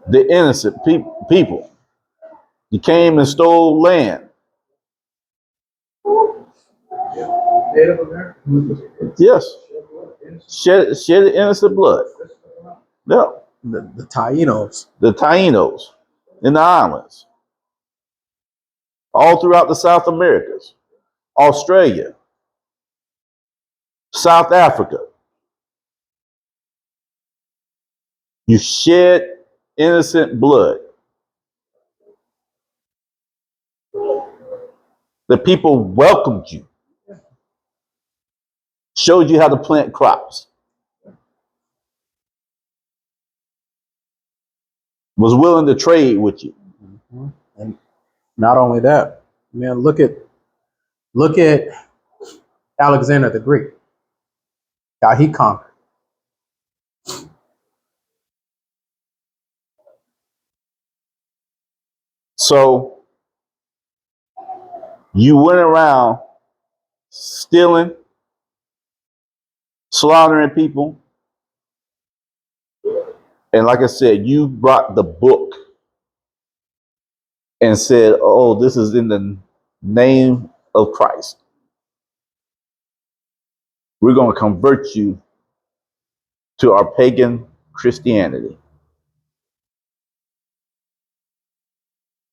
[SPEAKER 1] The innocent people. You came and stole land.
[SPEAKER 2] Native Americans.
[SPEAKER 1] Yes. Shed innocent blood. Yeah.
[SPEAKER 2] The Taínos.
[SPEAKER 1] The Taínos in the islands. All throughout the South Americas. Australia. South Africa. You shed innocent blood. The people welcomed you. Showed you how to plant crops. Was willing to trade with you.
[SPEAKER 2] And not only that, man, look at Alexander the Greek. How he conquered.
[SPEAKER 1] So you went around stealing, slaughtering people. And like I said, you brought the book and said, oh, this is in the name of Christ. We're going to convert you to our pagan Christianity.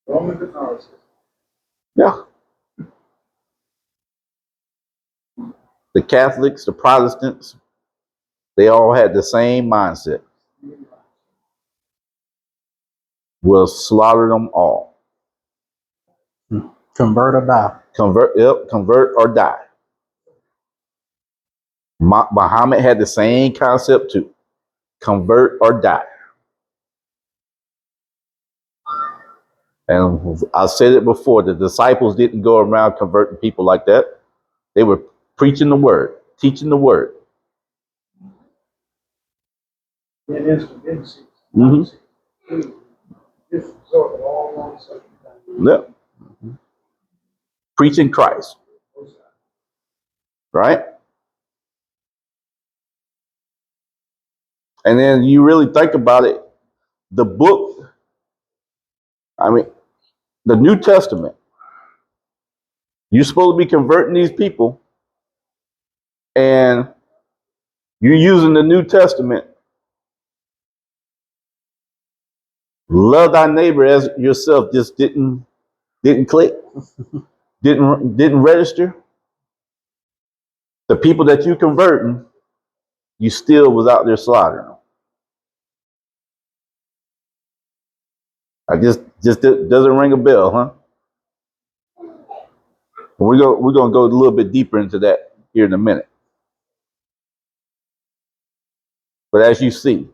[SPEAKER 2] Roman Catholicism.
[SPEAKER 1] Yeah. The Catholics, the Protestants, they all had the same mindset. We'll slaughter them all.
[SPEAKER 2] Convert or die.
[SPEAKER 1] Convert or die. Muhammad had the same concept too. Convert or die. And I said it before, the disciples didn't go around converting people like that. They were preaching the word, teaching the word. Mm-hmm. Yep. Preaching Christ. Right? And then you really think about it, the book, the New Testament, you're supposed to be converting these people, and you're using the New Testament. Love thy neighbor as yourself just didn't click, didn't register. The people that you converting, you still was out there slaughtering them. I just doesn't ring a bell, huh? We're gonna go a little bit deeper into that here in a minute. But as you see,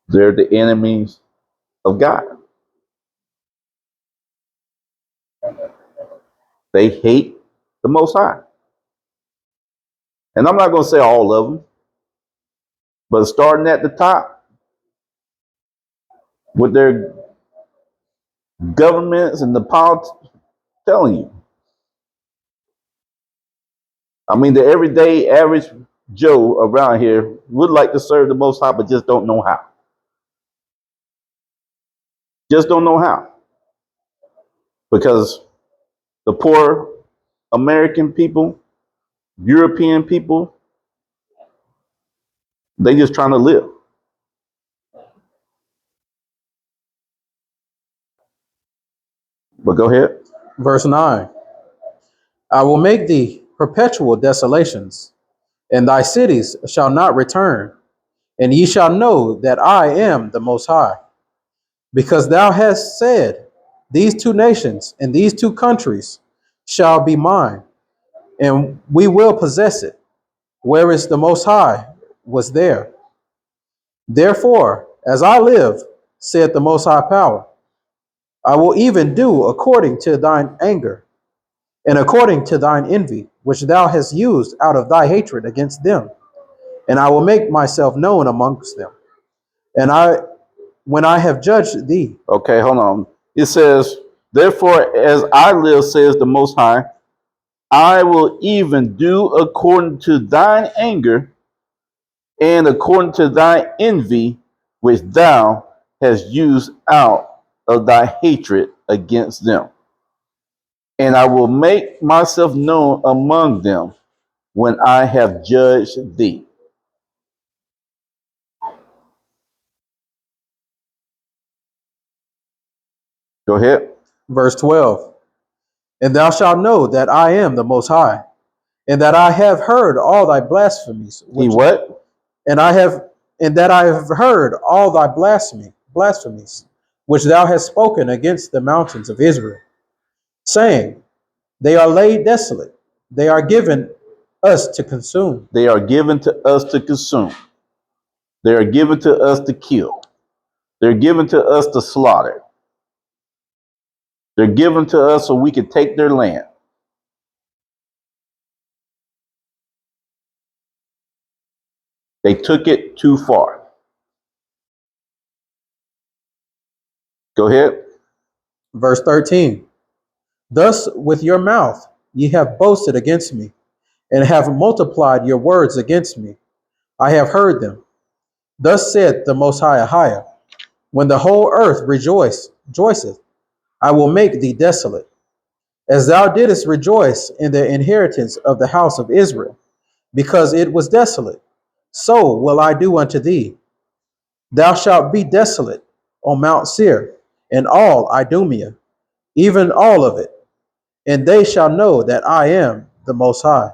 [SPEAKER 1] they're the enemies of God. They hate the Most High. And I'm not going to say all of them, but starting at the top with their governments and the politics, telling you. The everyday average Joe around here would like to serve the Most High, but just don't know how. Just don't know how. Because the poor American people, European people, they just trying to live. But go ahead.
[SPEAKER 2] Verse 9. I will make thee perpetual desolations, and thy cities shall not return, and ye shall know that I am the Most High. Because thou hast said, these two nations and these two countries shall be mine, and we will possess it, whereas the Most High was there. Therefore, as I live, saith the Most High Power, I will even do according to thine anger, and according to thine envy, which thou hast used out of thy hatred against them, and I will make myself known amongst them. And when I have judged thee,
[SPEAKER 1] Okay, hold on. It says, therefore, as I live, says the Most High, I will even do according to thine anger and according to thy envy, which thou hast used out of thy hatred against them. And I will make myself known among them when I have judged thee. Go ahead.
[SPEAKER 2] verse 12, and thou shalt know that I am the Most High, and that I have heard all thy blasphemies,
[SPEAKER 1] He
[SPEAKER 2] which
[SPEAKER 1] what?
[SPEAKER 2] and I have and that I have heard all thy blasphemies, which thou hast spoken against the mountains of Israel, saying, they are laid desolate, they are given us to consume.
[SPEAKER 1] They are given to us to consume. They are given to us to kill. They're given to us to slaughter. They're given to us so we can take their land. They took it too far. Go ahead.
[SPEAKER 2] Verse 13, thus with your mouth ye have boasted against me, and have multiplied your words against me. I have heard them. Thus said the Most High Ahiah, when the whole earth rejoiceth, I will make thee desolate. As thou didst rejoice in the inheritance of the house of Israel, because it was desolate, so will I do unto thee. Thou shalt be desolate on Mount Seir, and all Idumea, even all of it, and they shall know that I am the Most High.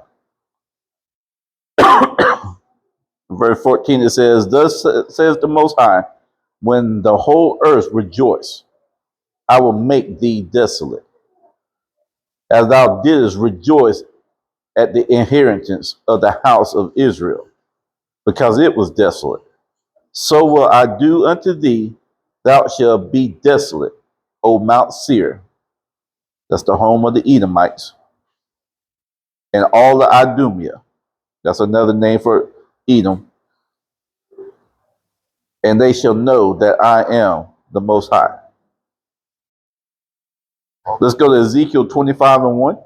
[SPEAKER 1] Verse 14, it says, thus says the Most High, when the whole earth rejoice, I will make thee desolate, as thou didst rejoice at the inheritance of the house of Israel, because it was desolate. So will I do unto thee, thou shalt be desolate, O Mount Seir. That's the home of the Edomites. And all the Idumea. That's another name for Edom. And they shall know that I am the Most High. Let's go to Ezekiel 25 and 1.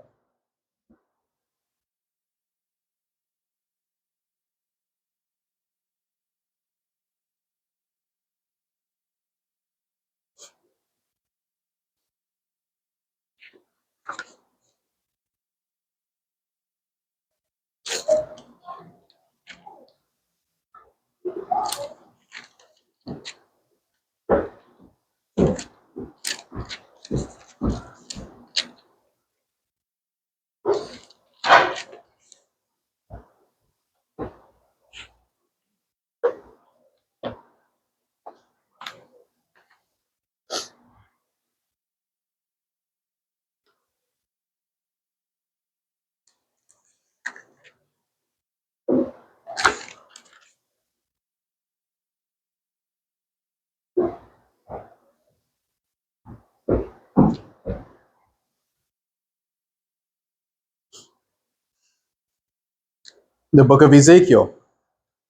[SPEAKER 2] The book of Ezekiel,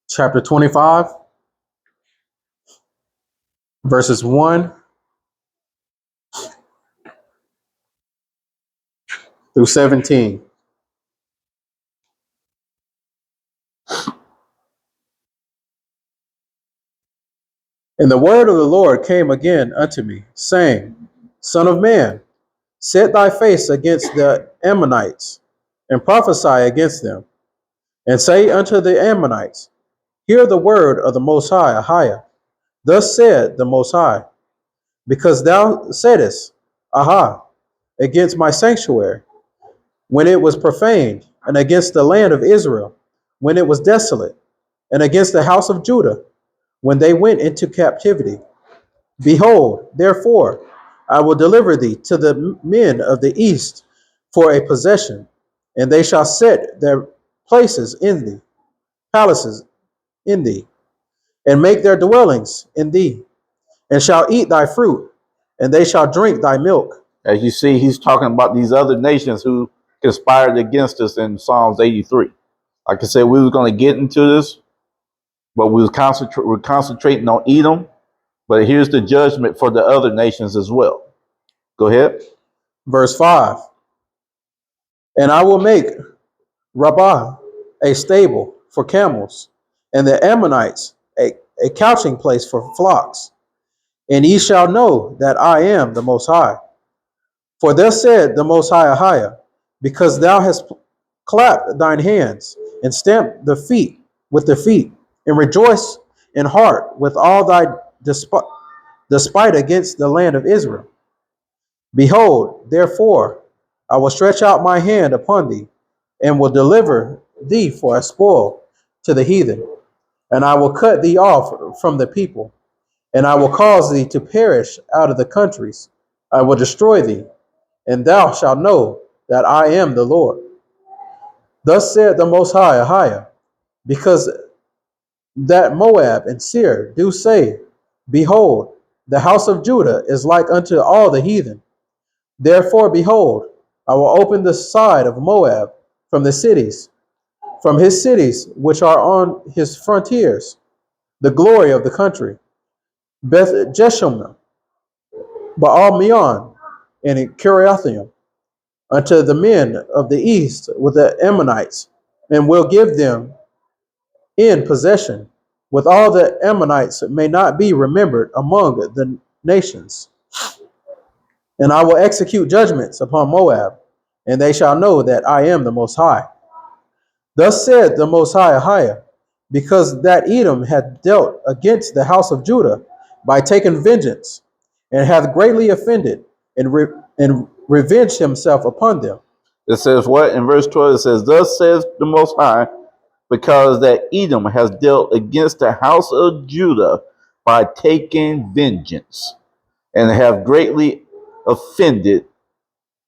[SPEAKER 2] chapter 25, verses 1 through 17. And the word of the Lord came again unto me, saying, Son of man, set thy face against the Ammonites, and prophesy against them, and say unto the Ammonites, Hear the word of the Most High, Ahiah. Thus said the Most High, because thou saidest, Aha, against my sanctuary, when it was profaned, and against the land of Israel, when it was desolate, and against the house of Judah when they went into captivity. Behold, therefore, I will deliver thee to the men of the east for a possession, and they shall set their places in thee, palaces in thee, and make their dwellings in thee, and shall eat thy fruit, and they shall drink thy milk.
[SPEAKER 1] As you see, he's talking about these other nations who conspired against us in Psalms 83. Like I said, we was going to get into this, but we're concentrating on Edom. But here's the judgment for the other nations as well. Go ahead.
[SPEAKER 2] Verse 5. And I will make Rabbah a stable for camels, and the Ammonites a couching place for flocks. And ye shall know that I am the Most High. For thus said the Most High Ahiah, because thou hast clapped thine hands, and stamped the feet with the feet, and rejoiced in heart with all thy despite against the land of Israel. Behold, therefore, I will stretch out my hand upon thee, and will deliver thee for a spoil to the heathen, and I will cut thee off from the people, and I will cause thee to perish out of the countries. I will destroy thee, and thou shalt know that I am the Lord. Thus said the Most High Ahiah, because that Moab and Seir do say, behold, the house of Judah is like unto all the heathen. Therefore, behold, I will open the side of Moab from the cities, from his cities which are on his frontiers, the glory of the country, Beth Jeshimon, Baal Meon, and Kiriathaim, unto the men of the east with the Ammonites, and will give them in possession, with all the Ammonites may not be remembered among the nations. And I will execute judgments upon Moab, and they shall know that I am the Most High. Thus said the Most High Ahiah, because that Edom hath dealt against the house of Judah by taking vengeance, and hath greatly offended, and revenged himself upon them.
[SPEAKER 1] It says what? In verse 12, it says, thus says the Most High, because that Edom has dealt against the house of Judah by taking vengeance, and have greatly offended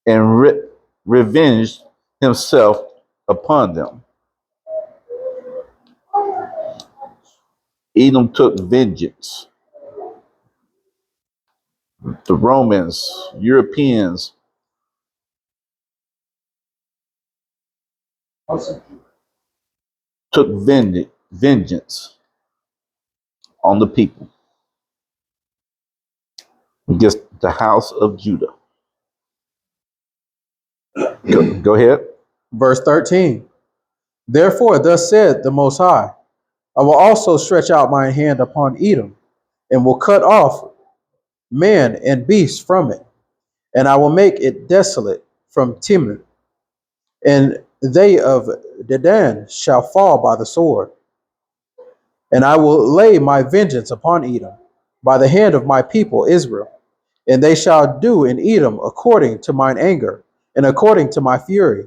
[SPEAKER 1] and revenged himself upon them. Edom took vengeance. The Romans, Europeans, took vengeance on the people against the house of Judah. Go ahead.
[SPEAKER 2] Verse 13. Therefore, thus said the Most High, I will also stretch out my hand upon Edom, and will cut off man and beast from it, and I will make it desolate from Timon, and they of Dedan shall fall by the sword. And I will lay my vengeance upon Edom by the hand of my people Israel, and they shall do in Edom according to mine anger, and according to my fury,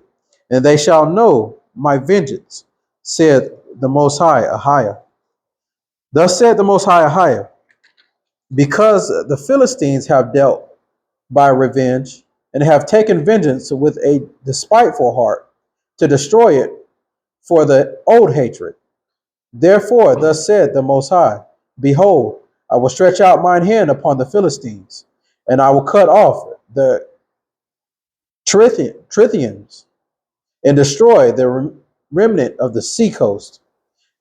[SPEAKER 2] and they shall know my vengeance, said the Most High Ahiah. Thus said the Most High Ahiah, because the Philistines have dealt by revenge, and have taken vengeance with a despiteful heart, to destroy it for the old hatred. Therefore, thus said the Most High, behold, I will stretch out mine hand upon the Philistines, and I will cut off the Trithians, and destroy the remnant of the seacoast,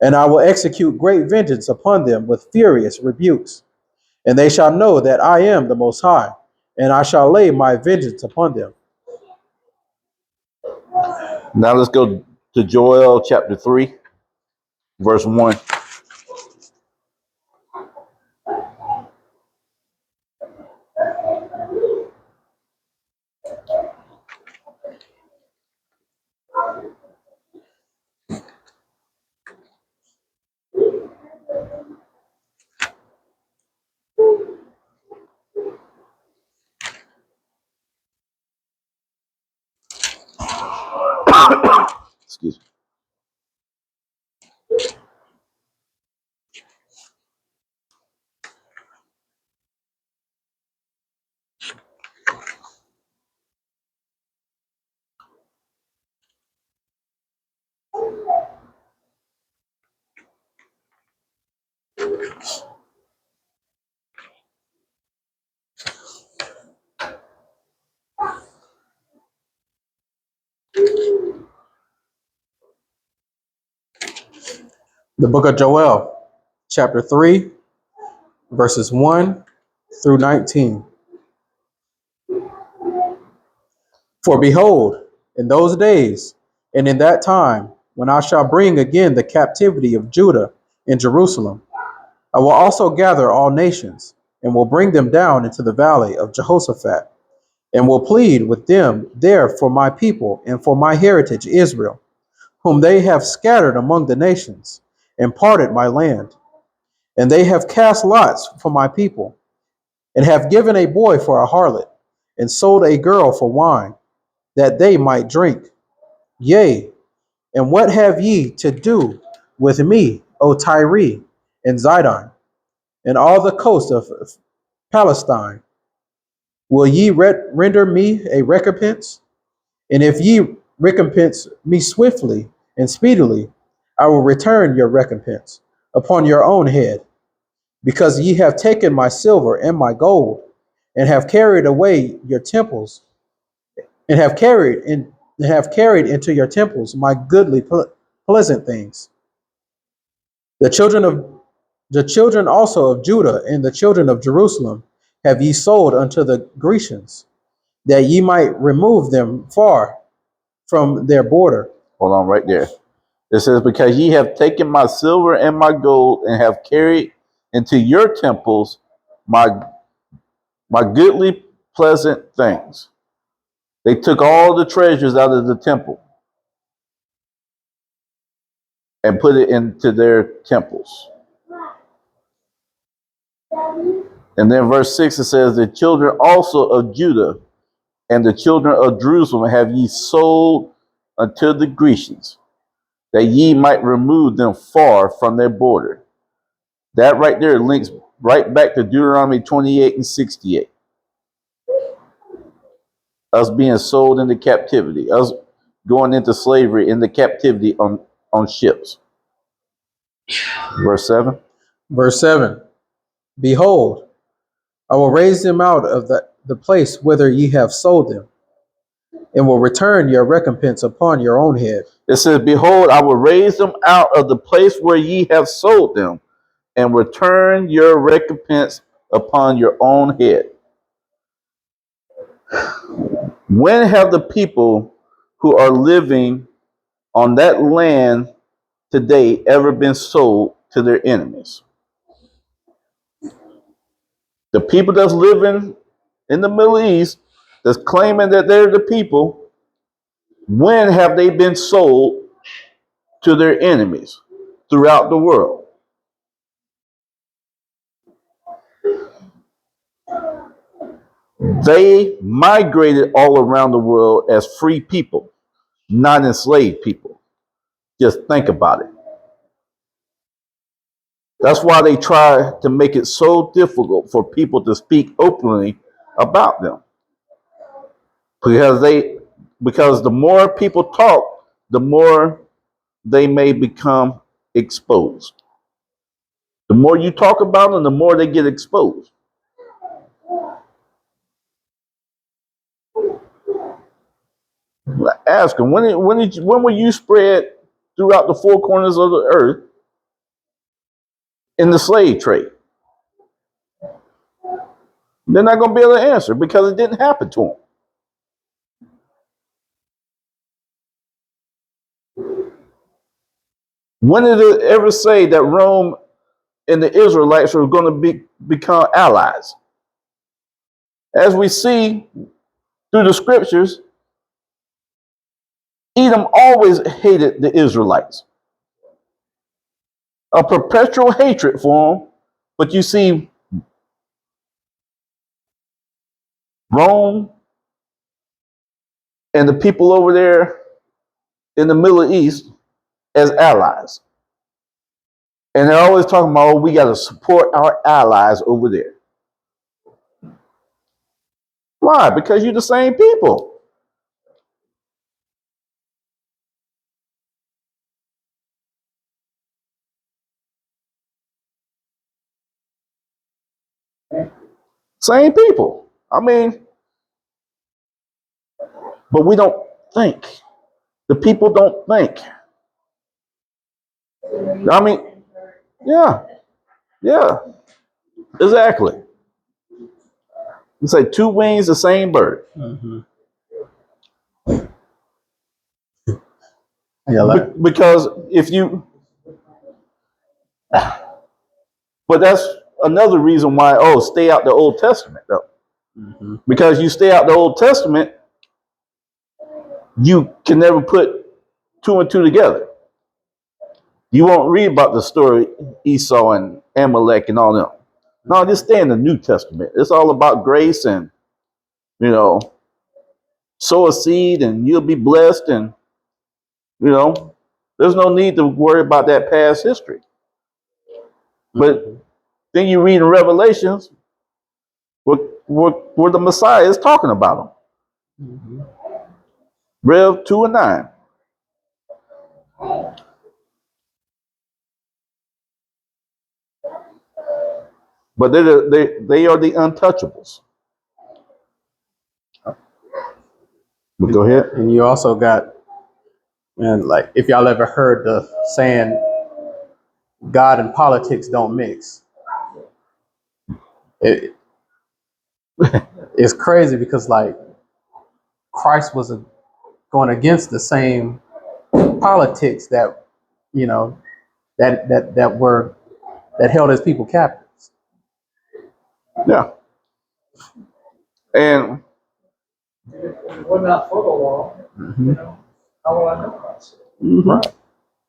[SPEAKER 2] and I will execute great vengeance upon them with furious rebukes. And they shall know that I am the Most High, and I shall lay my vengeance upon them.
[SPEAKER 1] Now let's go to Joel chapter 3, verse 1. Excuse me.
[SPEAKER 2] The book of Joel, chapter 3, verses 1 through 19. For behold, in those days and in that time, when I shall bring again the captivity of Judah and Jerusalem, I will also gather all nations, and will bring them down into the valley of Jehoshaphat, and will plead with them there for my people and for my heritage Israel, whom they have scattered among the nations, and parted my land. And they have cast lots for my people, and have given a boy for a harlot, and sold a girl for wine, that they might drink. Yea, and what have ye to do with me, O Tyre and Zidon, and all the coast of Palestine? Will ye render me a recompense? And if ye recompense me swiftly and speedily, I will return your recompense upon your own head, because ye have taken my silver and my gold, and have carried away your temples, and have carried into your temples my goodly pleasant things. The children of the children also of Judah and the children of Jerusalem have ye sold unto the Grecians, that ye might remove them far from their border.
[SPEAKER 1] Hold on right there. It says, because ye have taken my silver and my gold and have carried into your temples my goodly pleasant things. They took all the treasures out of the temple and put it into their temples. And then verse 6 it says, the children also of Judah and the children of Jerusalem have ye sold unto the Grecians, that ye might remove them far from their border. That right there links right back to Deuteronomy 28 and 68. Us being sold into captivity, us going into slavery in the captivity on ships. Verse 7.
[SPEAKER 2] Verse 7. Behold, I will raise them out of the place whither ye have sold them, and will return your recompense upon your own head.
[SPEAKER 1] It says, behold, I will raise them out of the place where ye have sold them, and return your recompense upon your own head. When have the people who are living on that land today ever been sold to their enemies? The people that's living in the Middle East, that's claiming that they're the people, when have they been sold to their enemies throughout the world? They migrated all around the world as free people, not enslaved people. Just think about it. That's why they try to make it so difficult for people to speak openly about them. Because the more people talk, the more they may become exposed. The more you talk about them, the more they get exposed. Ask them, when were you spread throughout the four corners of the earth in the slave trade? They're not going to be able to answer because it didn't happen to them. When did it ever say that Rome and the Israelites were going to become allies? As we see through the scriptures, Edom always hated the Israelites, a perpetual hatred for them. But you see Rome and the people over there in the Middle East as allies. And they're always talking about, oh, we got to support our allies over there. Why? Because you're the same people. Same people. I mean, but we don't think. The people don't think. I mean, yeah, yeah, exactly. You say two wings, the same bird.
[SPEAKER 2] Mm-hmm. Yeah, like,
[SPEAKER 1] Because if you, but that's another reason why, stay out the Old Testament, though.
[SPEAKER 2] mm-hmm.
[SPEAKER 1] Because you stay out the Old Testament, you can never put two and two together. You won't read about the story Esau and Amalek and all them. No, just stay in the New Testament. It's all about grace and, sow a seed and you'll be blessed. And, there's no need to worry about that past history. But then you read in Revelations where the Messiah is talking about them.
[SPEAKER 2] Mm-hmm.
[SPEAKER 1] Rev 2 and 9. But they are the untouchables. But go ahead.
[SPEAKER 2] And you also got, and like, if y'all ever heard the saying, God and politics don't mix. It's crazy because like Christ was going against the same politics that that held his people captives.
[SPEAKER 1] Yeah. And
[SPEAKER 3] we're not for the law.
[SPEAKER 2] Mm-hmm.
[SPEAKER 3] How will I know myself?
[SPEAKER 1] Mm-hmm.
[SPEAKER 2] Right.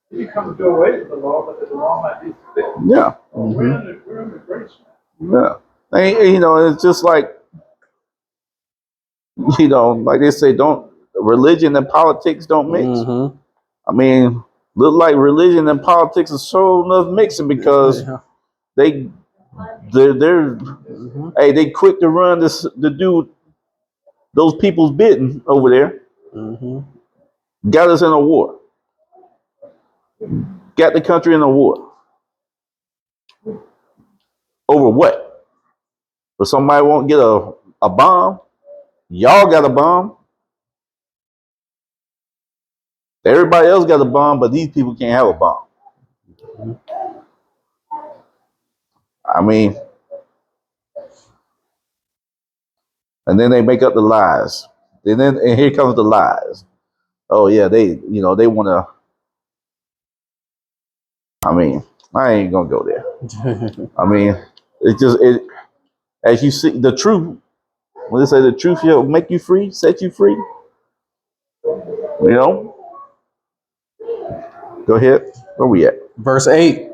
[SPEAKER 3] You come to do away with the law, but that the law might be fulfilled.
[SPEAKER 1] Yeah.
[SPEAKER 2] Mm-hmm.
[SPEAKER 3] We're under grace now.
[SPEAKER 1] Yeah. And, it's just like, like they say, religion and politics don't mix.
[SPEAKER 2] Mm-hmm.
[SPEAKER 1] I mean, look like religion and politics are so enough mixing because they're
[SPEAKER 2] Mm-hmm.
[SPEAKER 1] hey, they quick to run to do those people's bidding over there.
[SPEAKER 2] Mm-hmm.
[SPEAKER 1] Got us in a war. Got the country in a war. Over what? For somebody won't get a bomb. Y'all got a bomb. Everybody else got a bomb, but these people can't have a bomb. I mean, and then they make up the lies. And here comes the lies. Oh yeah, they want to. I mean, I ain't gonna go there. I mean, it as you see the truth. When they say the truth shall make you free, set you free. Go ahead. Where we at?
[SPEAKER 2] Verse 8.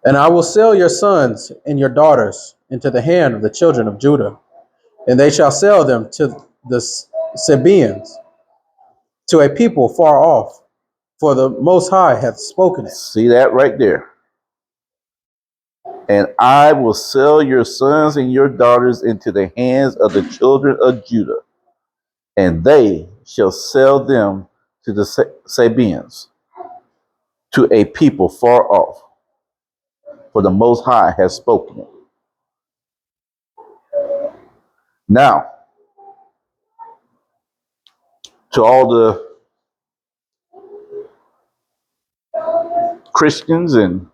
[SPEAKER 2] And I will sell your sons and your daughters into the hand of the children of Judah, and they shall sell them to the Sabaeans, to a people far off, for the Most High hath spoken it.
[SPEAKER 1] See that right there. And I will sell your sons and your daughters into the hands of the children of Judah, and they shall sell them to the Sabaeans, to a people far off, for the Most High has spoken it. Now, to all the Christians and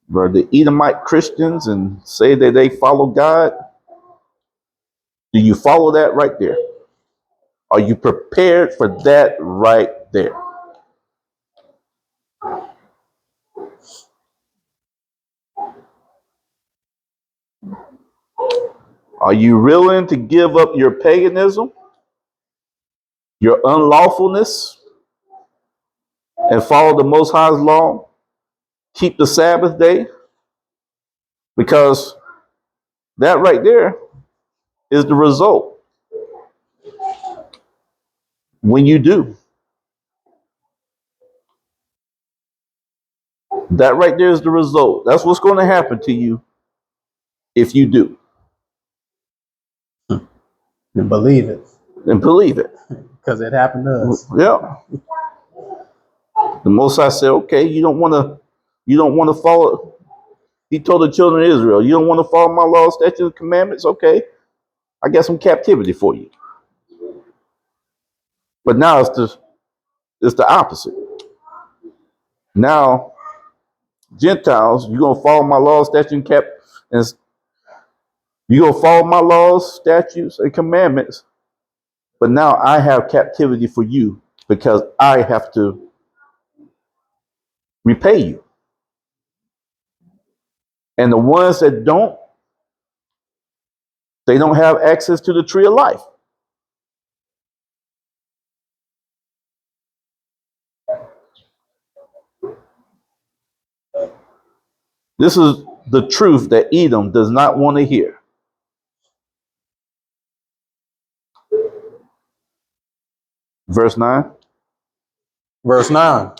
[SPEAKER 1] the Edomite Christians and say that they follow God, do you follow that right there? Are you prepared for that right there? Are you willing to give up your paganism, your unlawfulness, and follow the Most High's law? Keep the Sabbath day? Because that right there is the result when you do. That right there is the result. That's what's going to happen to you if you do.
[SPEAKER 2] And believe it.
[SPEAKER 1] And believe it.
[SPEAKER 2] Because it happened to us.
[SPEAKER 1] Yeah. The Most High said, okay, you don't want to follow. He told the children of Israel, you don't want to follow my laws, statutes, and commandments? Okay, I got some captivity for you. But now it's the opposite. Now, Gentiles, you're going to follow my laws, statutes, and you're going to follow my laws, statutes, and commandments. But now I have captivity for you because I have to repay you. And the ones that don't, they don't have access to the tree of life. This is the truth that Edom does not want to hear. Verse 9.
[SPEAKER 2] Verse 9.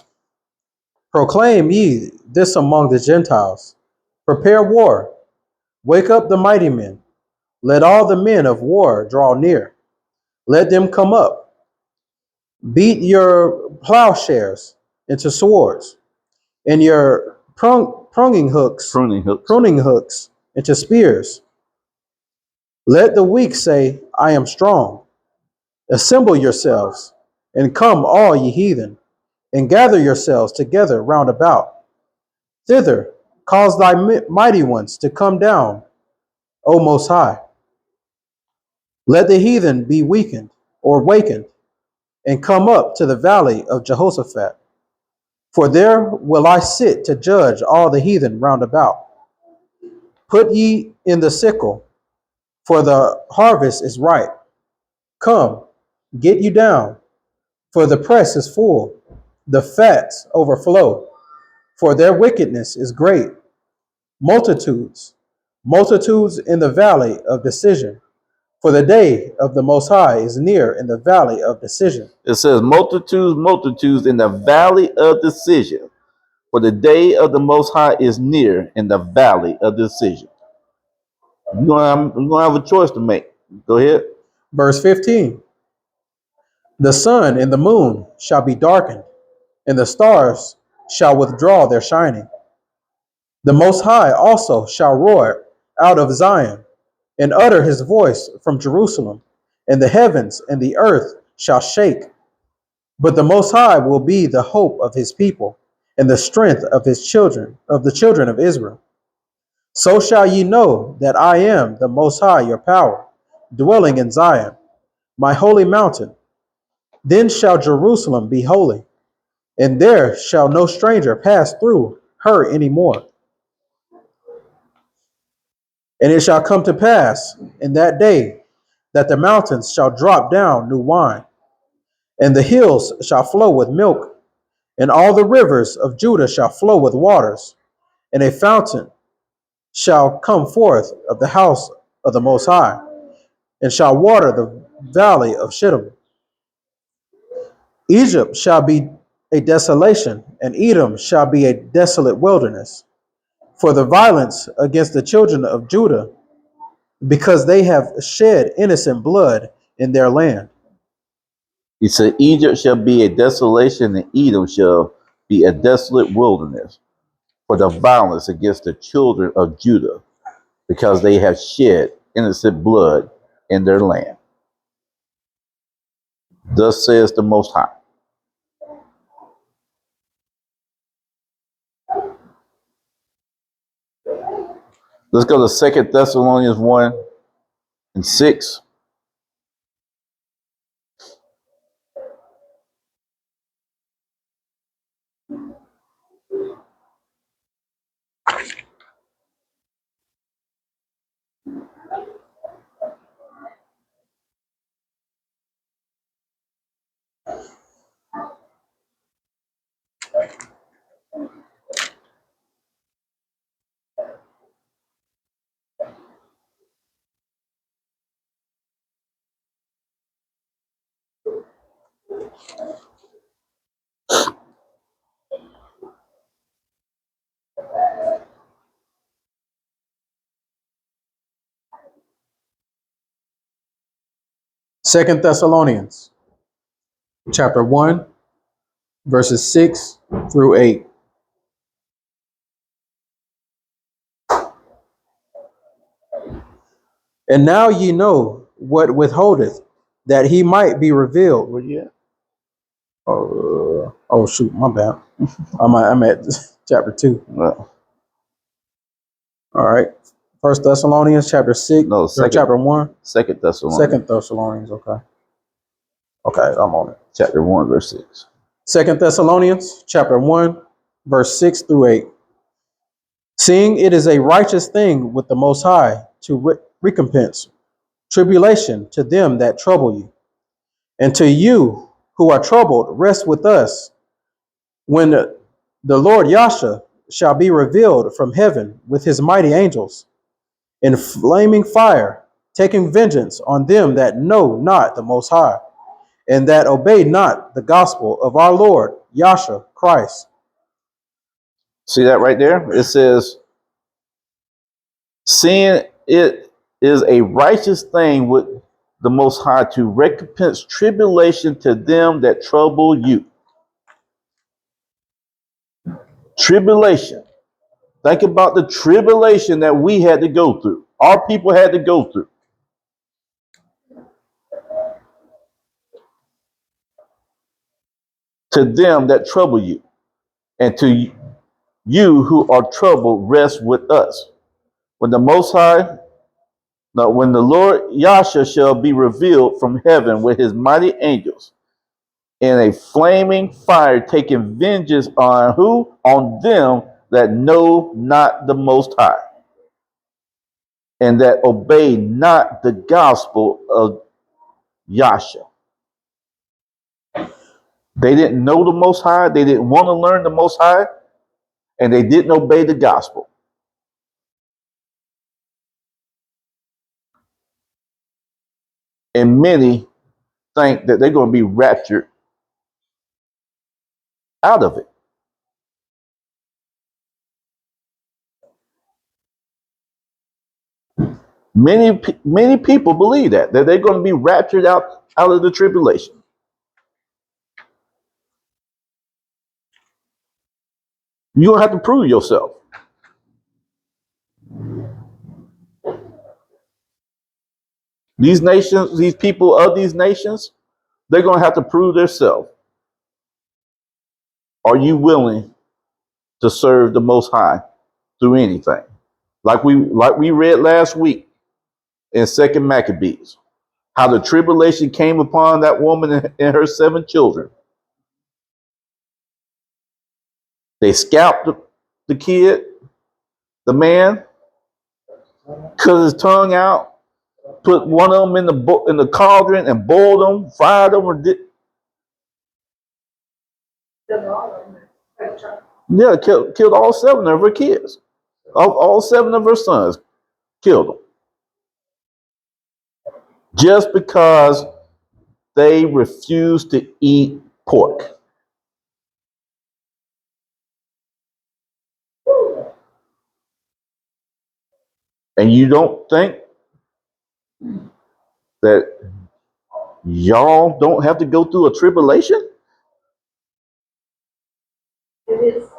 [SPEAKER 2] Proclaim ye this among the Gentiles. Prepare war. Wake up the mighty men. Let all the men of war draw near. Let them come up. Beat your plowshares into swords, and your pruning hooks into spears. Let the weak say, I am strong. Assemble yourselves, and come all ye heathen, and gather yourselves together round about. Thither cause thy mighty ones to come down, O Most High. Let the heathen be weakened or wakened, and come up to the valley of Jehoshaphat. For there will I sit to judge all the heathen round about. Put ye in the sickle, for the harvest is ripe. Come, get you down, for the press is full, the fats overflow, for their wickedness is great. Multitudes, multitudes in the valley of decision, for the day of the Most High is near in the valley of decision.
[SPEAKER 1] It says, multitudes, multitudes in the valley of decision. For the day of the Most High is near in the valley of decision. You're going to have a choice to make. Go ahead.
[SPEAKER 2] Verse 15. The sun and the moon shall be darkened, and the stars shall withdraw their shining. The Most High also shall roar out of Zion, and utter his voice from Jerusalem, and the heavens and the earth shall shake. But the Most High will be the hope of his people, and the strength of his children, of the children of Israel. So shall ye know that I am the Most High your power, dwelling in Zion, my holy mountain. Then shall Jerusalem be holy, and there shall no stranger pass through her any more. And it shall come to pass in that day that the mountains shall drop down new wine, and the hills shall flow with milk, and all the rivers of Judah shall flow with waters, and a fountain shall come forth of the house of the Most High, and shall water the valley of Shittim. Egypt shall be a desolation, and Edom shall be a desolate wilderness, for the violence against the children of Judah, because they have shed innocent blood in their land.
[SPEAKER 1] He said, Egypt shall be a desolation, and Edom shall be a desolate wilderness for the violence against the children of Judah, because they have shed innocent blood in their land. Thus says the Most High. Let's go to 2 Thessalonians 1:6.
[SPEAKER 2] Second Thessalonians chapter 1, verses 6 through 8. And now ye know what withholdeth, that he might be revealed.
[SPEAKER 1] Where you at?
[SPEAKER 2] Oh shoot, my bad. I'm at chapter 2.
[SPEAKER 1] Well,
[SPEAKER 2] All right. First Thessalonians chapter 6,
[SPEAKER 1] no,
[SPEAKER 2] or chapter 1.
[SPEAKER 1] Second Thessalonians,
[SPEAKER 2] Second Thessalonians, okay. Okay, I'm on it.
[SPEAKER 1] chapter 1, verse 6.
[SPEAKER 2] Second Thessalonians chapter 1, verse 6 through 8. Seeing it is a righteous thing with the Most High to recompense tribulation to them that trouble you, and to you who are troubled, rest with us when the Lord Yasha shall be revealed from heaven with his mighty angels in flaming fire, taking vengeance on them that know not the Most High, and that obey not the gospel of our Lord Yasha Christ.
[SPEAKER 1] See that right there? It says, seeing it is a righteous thing with the Most High to recompense tribulation to them that trouble you. Tribulation. Think about the tribulation that we had to go through. Our people had to go through. To them that trouble you, and to you who are troubled, rest with us. When the Most High, no, when the Lord Yasha shall be revealed from heaven with his mighty angels in a flaming fire, taking vengeance on who? On them that know not the Most High, and that obey not the gospel of Yasha. They didn't know the Most High. They didn't want to learn the Most High, and they didn't obey the gospel. And many think that they're going to be raptured out of it. Many people believe that they're going to be raptured out of the tribulation. You don't have to prove yourself. These nations, these people of these nations, they're going to have to prove themselves. Are you willing to serve the Most High through anything? Like we read last week in Second Maccabees, how the tribulation came upon that woman and her 7 children. They scalped the kid, the man, cut his tongue out, put one of them in the cauldron and boiled them, fried them, yeah, killed all 7 of her kids, all 7 of her sons, killed them just because they refused to eat pork. And you don't think that y'all don't have to go through a tribulation?
[SPEAKER 4] It is,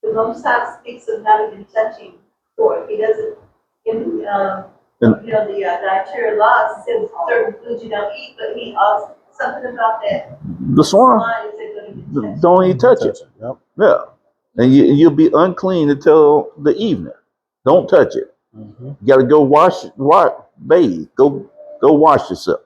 [SPEAKER 4] the Most High speaks of not even touching pork. He doesn't,
[SPEAKER 1] And
[SPEAKER 4] the dietary laws says certain foods you don't eat, but he also, something about that
[SPEAKER 1] the swine,
[SPEAKER 4] line is they don't even touch it.
[SPEAKER 1] don't even touch it.
[SPEAKER 2] Yep.
[SPEAKER 1] Yeah. And you'll be unclean until the evening. Don't touch it. You got to go bathe. Go wash yourself.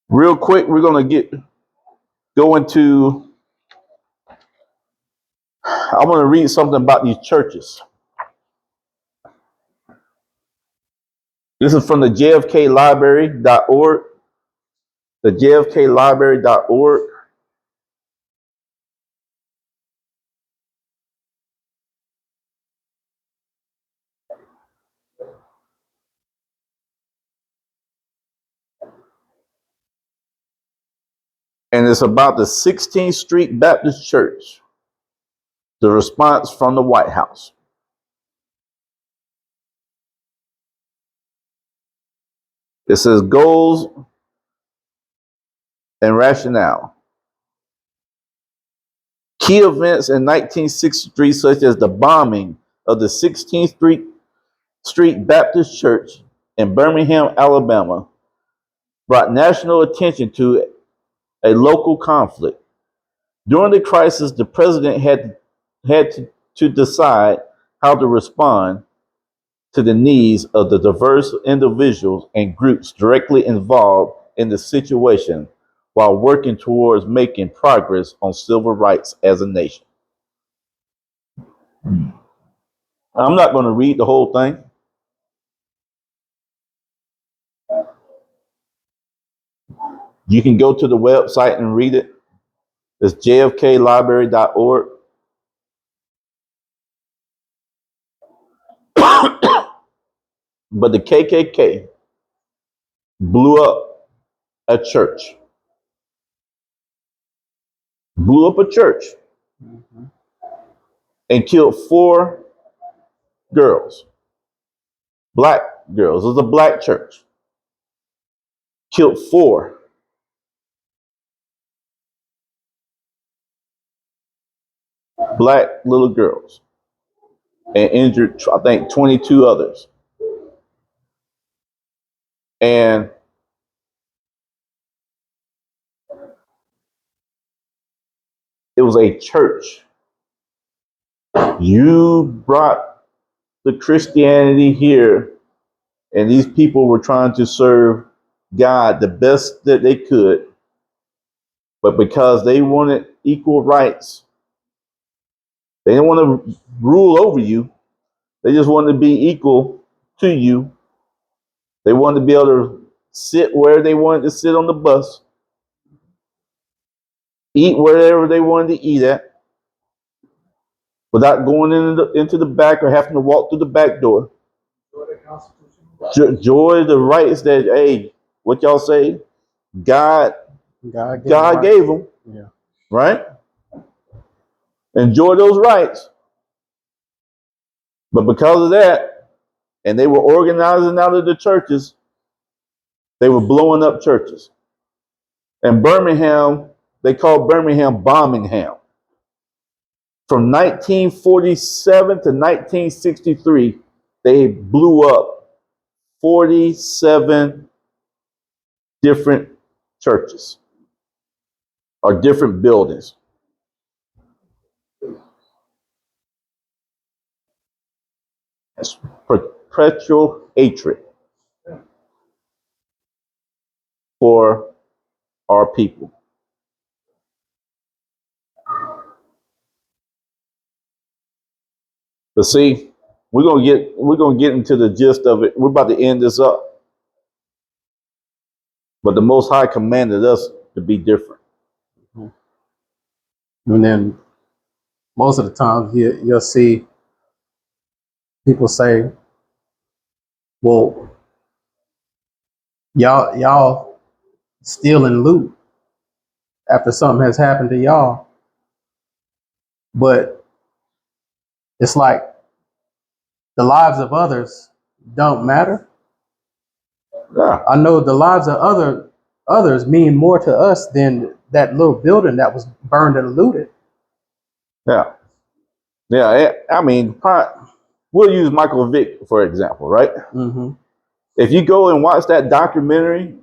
[SPEAKER 1] Real quick, we're gonna go into. I want to read something about these churches. This is from the JFKlibrary.org. The JFKlibrary.org. And it's about the 16th Street Baptist Church. The response from the White House. It says goals and rationale. Key events in 1963, such as the bombing of the 16th Street Baptist Church in Birmingham, Alabama, brought national attention to a local conflict. During the crisis, the president had to decide how to respond to the needs of the diverse individuals and groups directly involved in the situation while working towards making progress on civil rights as a nation. I'm not going to read the whole thing. You can go to the website and read it. It's jfklibrary.org. But the KKK blew up a church, and killed 4 girls, black girls. It was a black church. Killed 4 black little girls and injured, I think, 22 others. And it was a church. You brought the Christianity here, and these people were trying to serve God the best that they could. But because they wanted equal rights, they didn't want to rule over you. They just wanted to be equal to you. They wanted to be able to sit where they wanted to sit on the bus, eat wherever they wanted to eat at, without going into the back or having to walk through the back door. Enjoy the rights that, hey, what y'all say? God gave them.
[SPEAKER 2] Yeah.
[SPEAKER 1] Right? Enjoy those rights. But because of that, and they were organizing out of the churches, they were blowing up churches. And Birmingham, they called Birmingham Bombingham. From 1947 to 1963, they blew up 47 different churches or different buildings. That's perpetual hatred for our people. But see, we're gonna get into the gist of it. We're about to end this up. But the Most High commanded us to be different.
[SPEAKER 2] And then most of the times you'll see people say, well, y'all steal and loot after something has happened to y'all. But it's like the lives of others don't matter.
[SPEAKER 1] Yeah.
[SPEAKER 2] I know the lives of others mean more to us than that little building that was burned and looted.
[SPEAKER 1] Yeah. Yeah. I mean, we'll use Michael Vick, for example, right?
[SPEAKER 2] Mm-hmm.
[SPEAKER 1] If you go and watch that documentary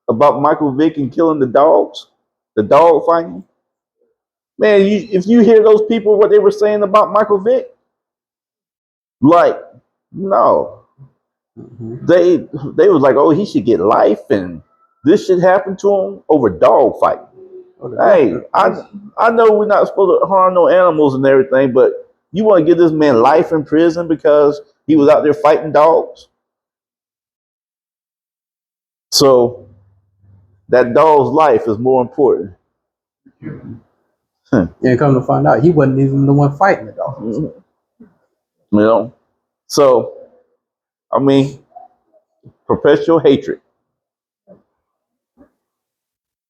[SPEAKER 1] about Michael Vick and killing the dogs, the dog fighting, man, if you hear those people, what they were saying about Michael Vick, like, no, they was like, oh, he should get life and this should happen to him over dog fighting. Hey, I know we're not supposed to harm no animals and everything, but you want to give this man life in prison because he was out there fighting dogs? So that dog's life is more important.
[SPEAKER 2] And come to find out, he wasn't even the one fighting the dogs.
[SPEAKER 1] You know? So, I mean, perpetual hatred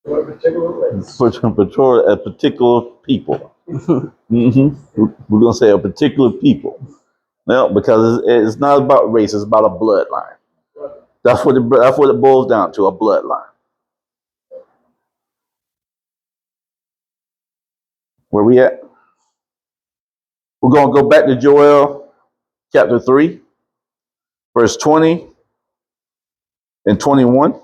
[SPEAKER 3] For a particular race.
[SPEAKER 1] for a particular people. We're going to say a particular people. No, because it's not about race, it's about a bloodline. That's what it boils down to, a bloodline. Where we at? We're going to go back to Joel chapter 3, verse 20 and 21.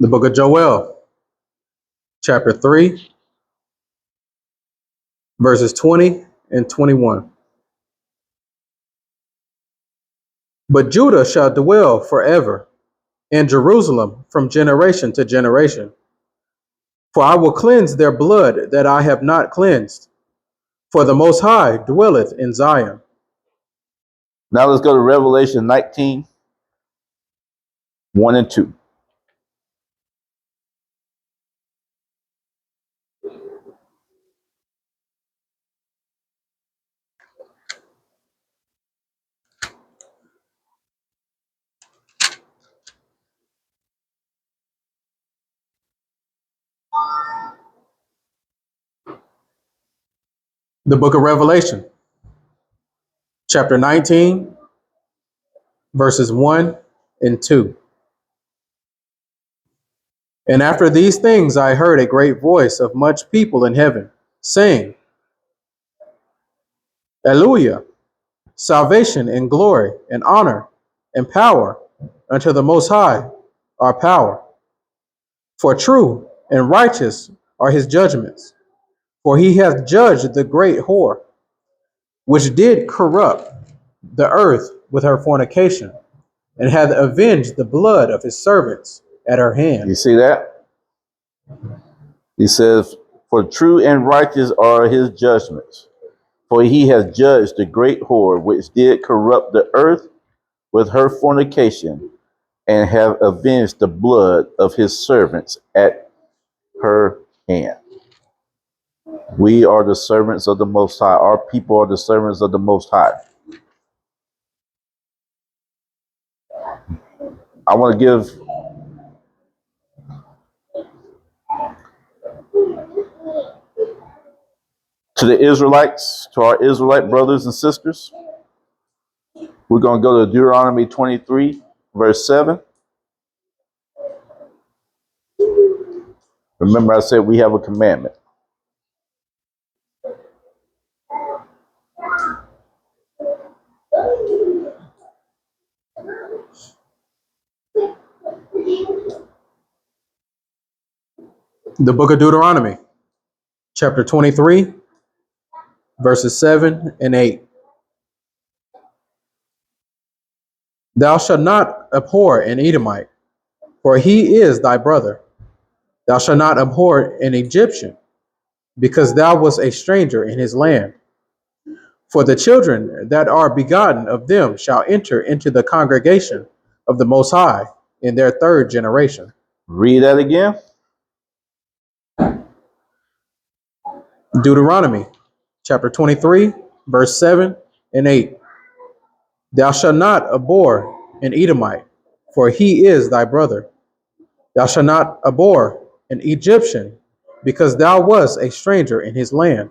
[SPEAKER 2] The book of Joel, chapter 3, verses 20 and 21. But Judah shall dwell forever, and Jerusalem from generation to generation. For I will cleanse their blood that I have not cleansed, for the Most High dwelleth in Zion.
[SPEAKER 1] Now let's go to Revelation 19, 1 and 2.
[SPEAKER 2] The book of Revelation, chapter 19, verses 1 and 2. And after these things I heard a great voice of much people in heaven, saying, Alleluia, salvation and glory and honor and power unto the Most High, our power. For true and righteous are his judgments. For he hath judged the great whore, which did corrupt the earth with her fornication, and hath avenged the blood of his servants at her hand.
[SPEAKER 1] You see that? He says, for true and righteous are his judgments. For he has judged the great whore, which did corrupt the earth with her fornication, and have avenged the blood of his servants at her hand. We are the servants of the Most High. Our people are the servants of the Most High. I want to give to the Israelites, to our Israelite brothers and sisters. We're going to go to Deuteronomy 23, verse 7. Remember, I said we have a commandment.
[SPEAKER 2] The book of Deuteronomy, chapter 23, verses 7 and 8. Thou shalt not abhor an Edomite, for he is thy brother. Thou shalt not abhor an Egyptian, because thou wast a stranger in his land. For the children that are begotten of them shall enter into the congregation of the Most High in their third generation.
[SPEAKER 1] Read that again.
[SPEAKER 2] Deuteronomy, chapter 23, verse 7 and 8. Thou shalt not abhor an Edomite, for he is thy brother. Thou shalt not abhor an Egyptian, because thou wast a stranger in his land.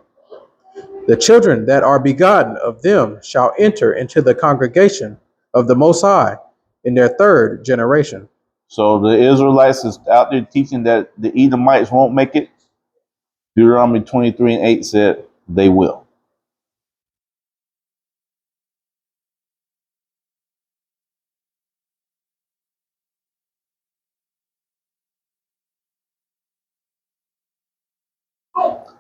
[SPEAKER 2] The children that are begotten of them shall enter into the congregation of the Most High in their third generation.
[SPEAKER 1] So the Israelites is out there teaching that the Edomites won't make it. Deuteronomy 23 and 8 said they will.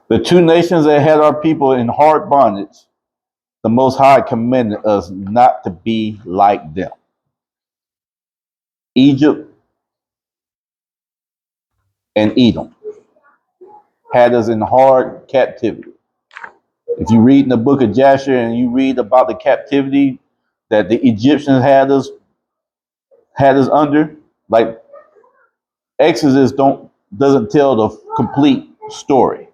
[SPEAKER 1] The two nations that had our people in hard bondage, the Most High commanded us not to be like them. Egypt and Edom had us in hard captivity. If you read in the book of Jasher and you read about the captivity that the Egyptians had us under, like Exodus doesn't tell the complete story.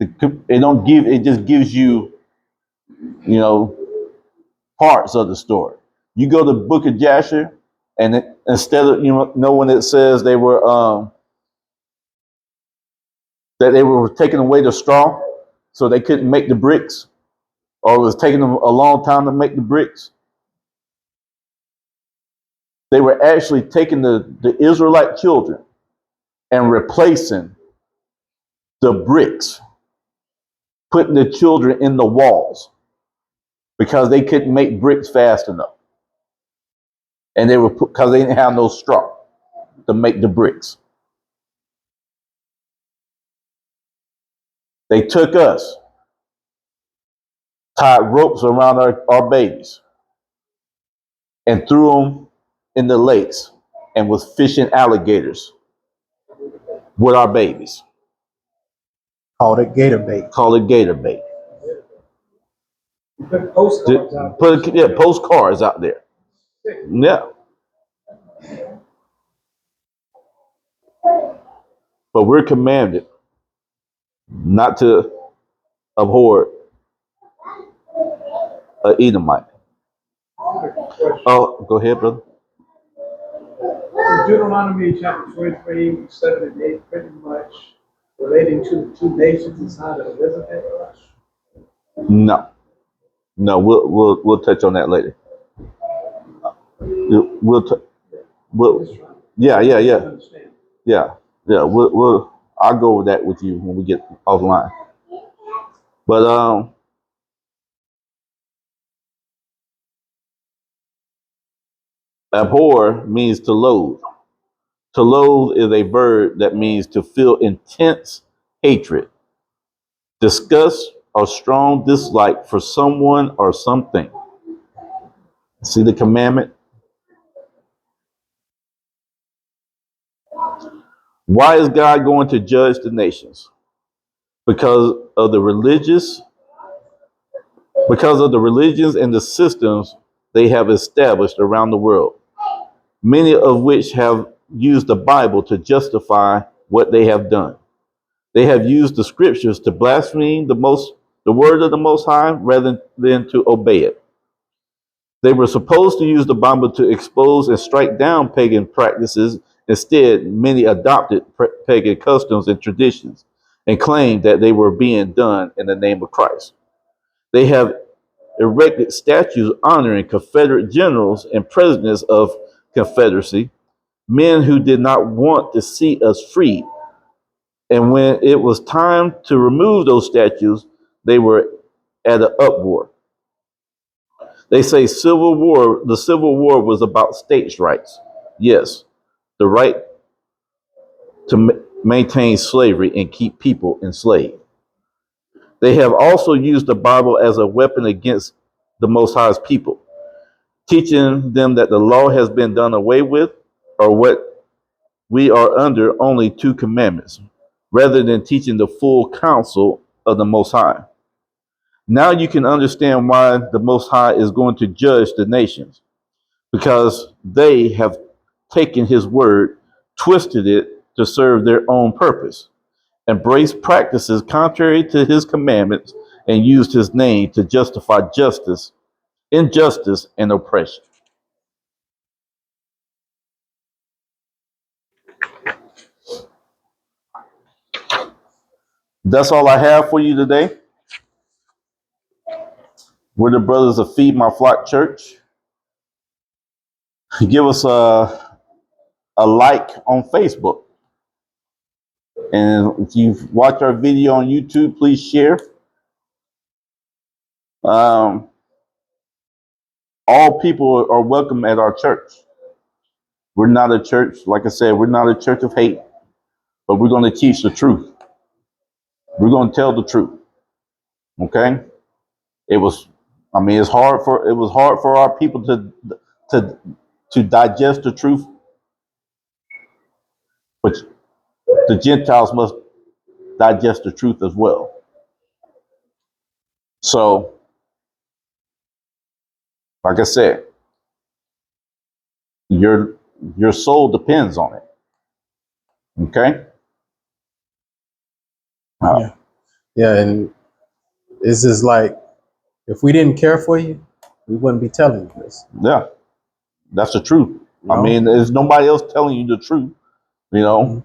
[SPEAKER 1] It just gives you, parts of the story. You go to the book of Jasher, and instead of when it says they were that they were taking away the straw so they couldn't make the bricks, or it was taking them a long time to make the bricks. They were actually taking the Israelite children and replacing the bricks, putting the children in the walls because they couldn't make bricks fast enough. And they were because they didn't have no straw to make the bricks. They took us, tied ropes around our babies, and threw them in the lakes and was fishing alligators with our babies.
[SPEAKER 2] Called it gator bait.
[SPEAKER 1] Call it gator bait.
[SPEAKER 3] You put postcards out.
[SPEAKER 1] Postcards out there. Yeah. But we're commanded not to abhor an Edomite. Oh, go ahead, brother.
[SPEAKER 3] In Deuteronomy chapter 23, 7 and 8, pretty much relating to the two nations inside of Elizabeth.
[SPEAKER 1] No, we'll touch on that later. We'll yeah. I'll go over that with you when we get offline. But abhor means to loathe. To loathe is a verb that means to feel intense hatred, disgust, or strong dislike for someone or something. See the commandment? Why is God going to judge the nations? Because of the religions and the systems they have established around the world, many of which have used the Bible to justify what they have done. They have used the scriptures to blaspheme the word of the Most High rather than to obey it. They were supposed to use the Bible to expose and strike down pagan practices. Instead, many adopted pagan customs and traditions and claimed that they were being done in the name of Christ. They have erected statues honoring Confederate generals and presidents of Confederacy, men who did not want to see us free. And when it was time to remove those statues, they were at an uproar. They say the Civil War was about states' rights. Yes, the right to maintain slavery and keep people enslaved. They have also used the Bible as a weapon against the Most High's people, teaching them that the law has been done away with, or what we are under only two commandments, rather than teaching the full counsel of the Most High. Now you can understand why the Most High is going to judge the nations, because they have taken his word, twisted it to serve their own purpose, embraced practices contrary to his commandments, and used his name to justify injustice, and oppression. That's all I have for you today. We're the brothers of Feed My Flock Church. Give us a like on Facebook. And if you've watched our video on YouTube, please share. All people are welcome at our church. We're not a church, like I said, we're not a church of hate, but we're going to teach the truth. We're going to tell the truth. Okay? It was hard for our people to digest the truth, but the Gentiles must digest the truth as well. So, like I said, your soul depends on it. Okay?
[SPEAKER 2] Yeah. Yeah, and it's just like, if we didn't care for you, we wouldn't be telling you this.
[SPEAKER 1] Yeah, that's the truth.
[SPEAKER 2] You know?
[SPEAKER 1] There's nobody else telling you the truth. You know,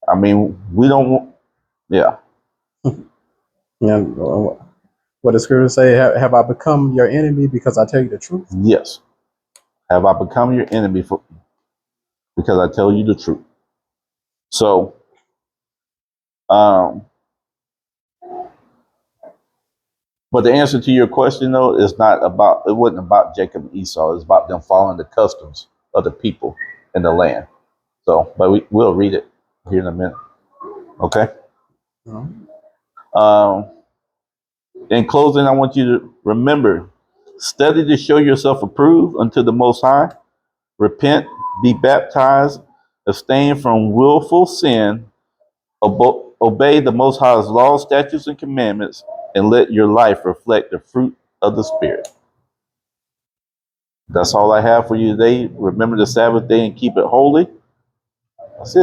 [SPEAKER 2] Mhm.
[SPEAKER 1] we don't. Yeah.
[SPEAKER 2] And what the scripture say, have I become your enemy because I tell you the truth?
[SPEAKER 1] Yes. Have I become your enemy because I tell you the truth? So, um, but the answer to your question though is not about. It wasn't about Jacob and Esau. It's about them following the customs of the people in the land. So, but we'll read it here in a minute. Okay.
[SPEAKER 2] No.
[SPEAKER 1] Um, in closing, I want you to remember: study to show yourself approved unto the Most High. Repent, be baptized, abstain from willful sin, obey the Most High's laws, statutes, and commandments, and let your life reflect the fruit of the Spirit. That's all I have for you today. Remember the Sabbath day and keep it holy. That's it.